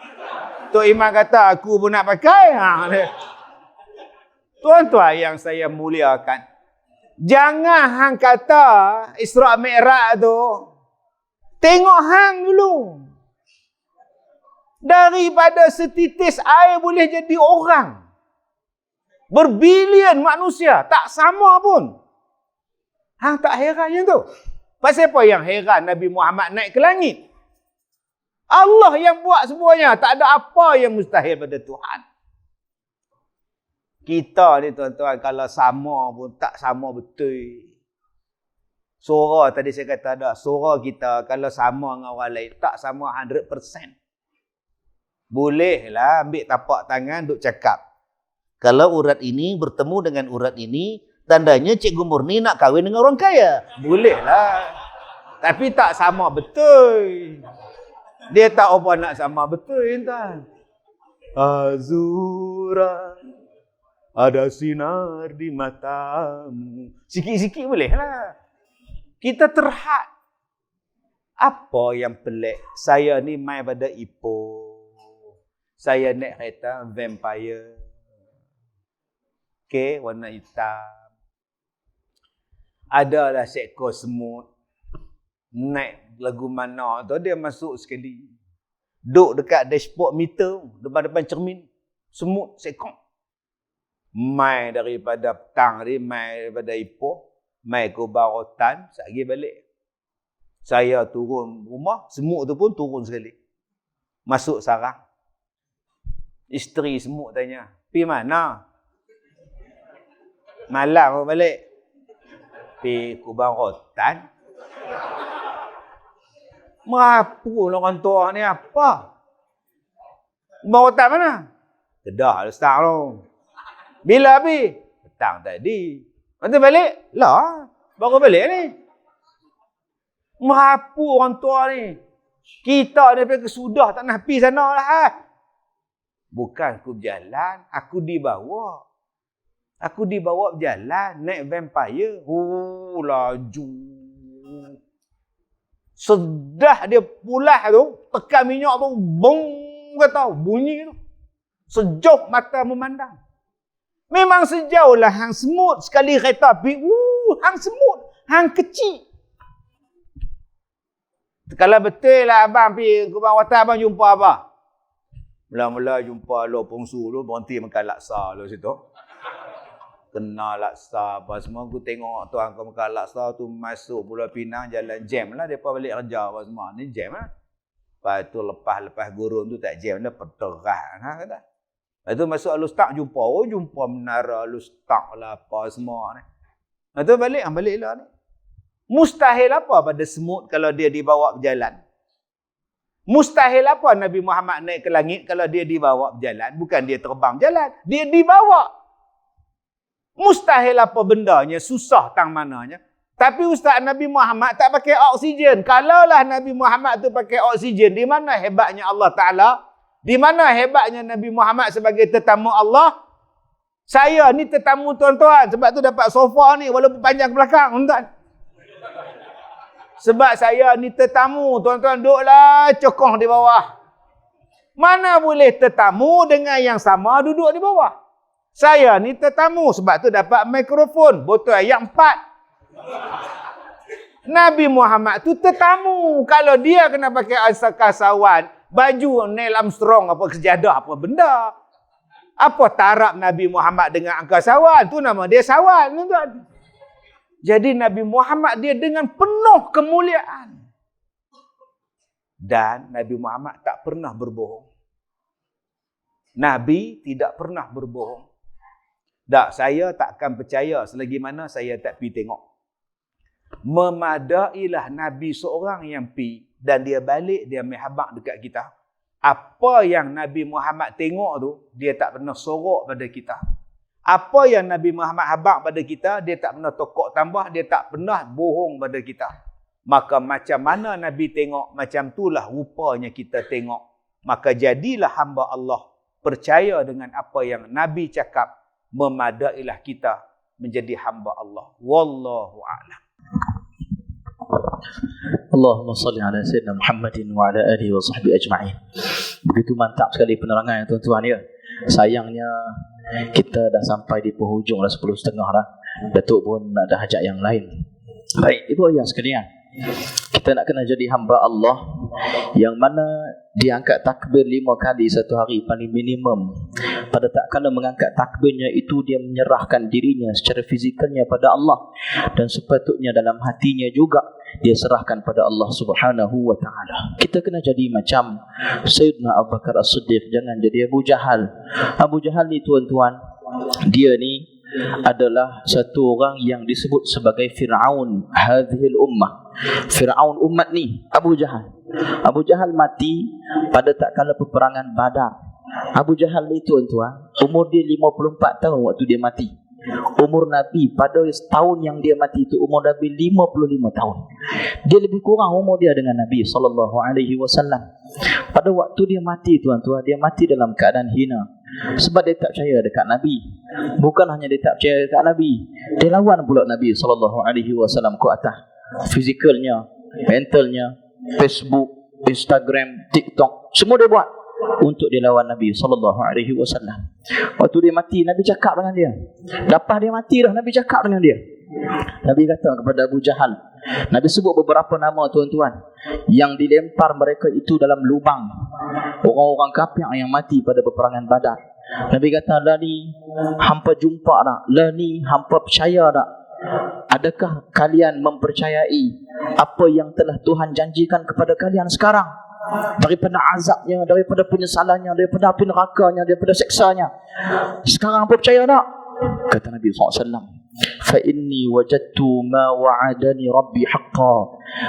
Tok Imam kata, aku pun nak pakai. Tuan-tuan yang saya muliakan, jangan hang kata Isra' Mi'raj tu, tengok hang dulu. Daripada setitis air boleh jadi orang. Berbilion manusia. Tak sama pun. Hang tak heran yang tu? Pasal apa yang heran Nabi Muhammad naik ke langit? Allah yang buat semuanya. Tak ada apa yang mustahil pada Tuhan. Kita ni tuan-tuan, kalau sama pun tak sama betul. Suara tadi saya kata ada. Suara kita kalau sama dengan orang lain, tak sama 100%. Bolehlah ambil tapak tangan duk cakap. Kalau urat ini bertemu dengan urat ini, tandanya Cikgu Murni nak kahwin dengan orang kaya. Bolehlah. Tapi tak sama betul. Dia tak apa nak sama betul, tuan. Azura, ada sinar di matamu. Sikit-sikit bolehlah. Kita terhad. Apa yang pelik? Saya ni mai pada Ipoh. Saya naik kereta vampire. Okey, warna hitam. Adalah seekor semut. Naik lagu mana tu, dia masuk sekali. Duk dekat dashboard meter, depan-depan cermin. Semut seekor. Mai daripada petang ni, mai daripada Ipoh. Mai ke Barotan, sekali balik. Saya turun rumah, semut tu pun turun sekali. Masuk sarang. Isteri semut tanya, pergi mana? Malam balik. Pergi Kubang Rotan. Merapu orang tua ni apa? Kubang Rotan mana? Kedah start tu. Bila pergi? Petang tadi. Nanti balik? Lah, baru balik ni. Merapu orang tua ni. Kita ni pergi kesudah, tak nak pergi sana lah. Bukan aku berjalan, aku dibawa. Aku dibawa berjalan, naik vampire. Laju. Sedah dia pulas tu, tekan minyak tu, bong kata, bunyi tu. Sejauh mata memandang. Memang sejauh lah hang semut sekali kereta api. Hang semut, hang kecil. Kalau betul lah abang pergi ke Kubang Rotan, abang jumpa apa? Mula-mula jumpa Lo Pongsu tu, berhenti makan laksa lu situ. Kena laksa apa semua. Aku tengok tuan kau makan laksa tu masuk Pulau Pinang, jalan jam lah. Mereka balik kerja apa semua. Ni jam lah. Lepas tu lepas gurun tu tak jam lah. Perterah lah kata. Lepas tu masuk Alustak jumpa. Jumpa menara Alustak lah apa semua ni. Lepas tu balik lah ni. Mustahil apa pada semut kalau dia dibawa berjalan? Mustahil apa Nabi Muhammad naik ke langit kalau dia dibawa berjalan? Bukan dia terbang berjalan. Dia dibawa. Mustahil apa bendanya, susah tang mananya. Tapi Ustaz Nabi Muhammad tak pakai oksigen. Kalaulah Nabi Muhammad tu pakai oksigen, di mana hebatnya Allah Ta'ala? Di mana hebatnya Nabi Muhammad sebagai tetamu Allah? Saya ni tetamu tuan-tuan. Sebab tu dapat sofa ni walaupun panjang ke belakang. Tuan. Sebab saya ni tetamu. Tuan-tuan duduklah cokong di bawah. Mana boleh tetamu dengan yang sama duduk di bawah? Saya ni tetamu. Sebab tu dapat mikrofon. Botol ayat 4. Nabi Muhammad tu tetamu. Kalau dia kena pakai kasawan, baju Neil Armstrong, apa sejadah, apa benda. Apa taraf Nabi Muhammad dengan angkasawan? Tu nama dia sawan, tuan. Jadi Nabi Muhammad dia dengan penuh kemuliaan. Dan Nabi Muhammad tak pernah berbohong. Nabi tidak pernah berbohong. Tak, saya takkan percaya selagi mana saya tak pergi tengok. Memadailah Nabi seorang yang pi dan dia balik, dia menghabaq dekat kita. Apa yang Nabi Muhammad tengok tu, dia tak pernah sorok pada kita. Apa yang Nabi Muhammad habaq pada kita, dia tak pernah tokok tambah, dia tak pernah bohong pada kita. Maka macam mana Nabi tengok, macam itulah rupanya kita tengok. Maka jadilah hamba Allah, percaya dengan apa yang Nabi cakap, memadailah kita menjadi hamba Allah. Wallahu a'lam. Allahumma salli ala sayyidina Muhammadin wa ala alihi wa sahbihi ajma'in. Begitu mantap sekali penerangan ya tuan-tuan ya. Sayangnya kita dah sampai di penghujung dah 10.30 dah. Datuk pun ada hajat yang lain. Baik, ibu ayah sekalian, kita nak kena jadi hamba Allah yang mana dia angkat takbir 5 kali satu hari paling minimum. Pada tak kala mengangkat takbirnya itu, dia menyerahkan dirinya secara fizikalnya pada Allah, dan sepatutnya dalam hatinya juga dia serahkan pada Allah Subhanahu wa taala. Kita kena jadi macam Sayyidina Abu Bakar As-Siddiq, jangan jadi Abu Jahal. Abu Jahal ni tuan-tuan, dia ni adalah satu orang yang disebut sebagai Fir'aun hadhil ummah. Fir'aun umat ni, Abu Jahal. Abu Jahal mati pada tak kala peperangan Badar. Abu Jahal ni tuan-tuan, umur dia 54 tahun waktu dia mati. Umur Nabi pada tahun yang dia mati itu, umur Nabi 55 tahun. Dia lebih kurang umur dia dengan Nabi SAW. Pada waktu dia mati tuan-tuan, dia mati dalam keadaan hina. Sebab dia tak percaya dekat Nabi. Bukan hanya dia tak percaya dekat Nabi, dia lawan pula Nabi SAW ke atas. Fizikalnya, mentalnya, Facebook, Instagram, TikTok, semua dia buat untuk dia lawan Nabi SAW. Waktu dia mati, Nabi cakap dengan dia. Lepas dia mati dah, Nabi cakap dengan dia. Nabi kata kepada Abu Jahal, Nabi sebut beberapa nama tuan-tuan yang dilempar mereka itu dalam lubang, orang-orang kafir yang mati pada peperangan Badar. Nabi kata, lah ni hampa jumpa tak? Lah ni hampa percaya tak? Adakah kalian mempercayai apa yang telah Tuhan janjikan kepada kalian sekarang? Daripada azabnya, daripada penyesalannya, daripada api nerakanya, daripada seksanya. Sekarang apa percaya tak? Kata Nabi SAW, fa inni wajadtu ma wa'adani rabbi haqqan.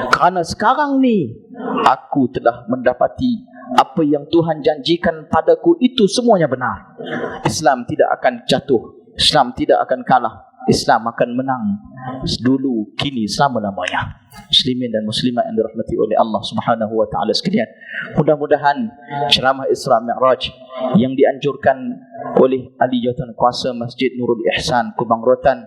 Kerana sekarang ni aku telah mendapati apa yang Tuhan janjikan padaku itu semuanya benar. Islam tidak akan jatuh, Islam tidak akan kalah, Islam akan menang dulu, kini, selama-lamanya. Muslimin dan muslimat yang dirahmati oleh Allah Subhanahu wa taala sekalian, mudah-mudahan ceramah Isra Mi'raj yang dianjurkan oleh ahli jawatan kuasa Masjid Nurul Ihsan Kubang Rotan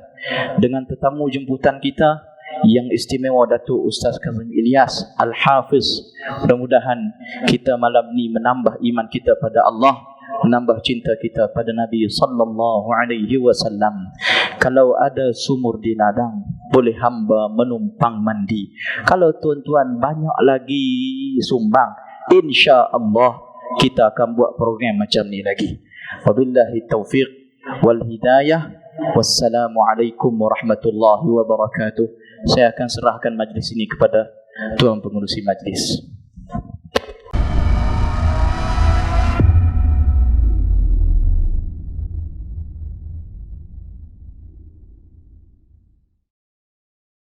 dengan tetamu jemputan kita yang istimewa, Datuk Ustaz Kazim Ilyas Al-Hafiz, mudah-mudahan kita malam ni menambah iman kita pada Allah, menambah cinta kita pada Nabi sallallahu alaihi wasallam. Kalau ada sumur di ladang, boleh hamba menumpang mandi. Kalau tuan-tuan banyak lagi sumbang, insya-Allah kita akan buat program macam ni lagi. Wabillahi taufiq wal hidayah. Wassalamualaikum warahmatullahi wabarakatuh. Saya akan serahkan majlis ini kepada tuan pengurusi majlis.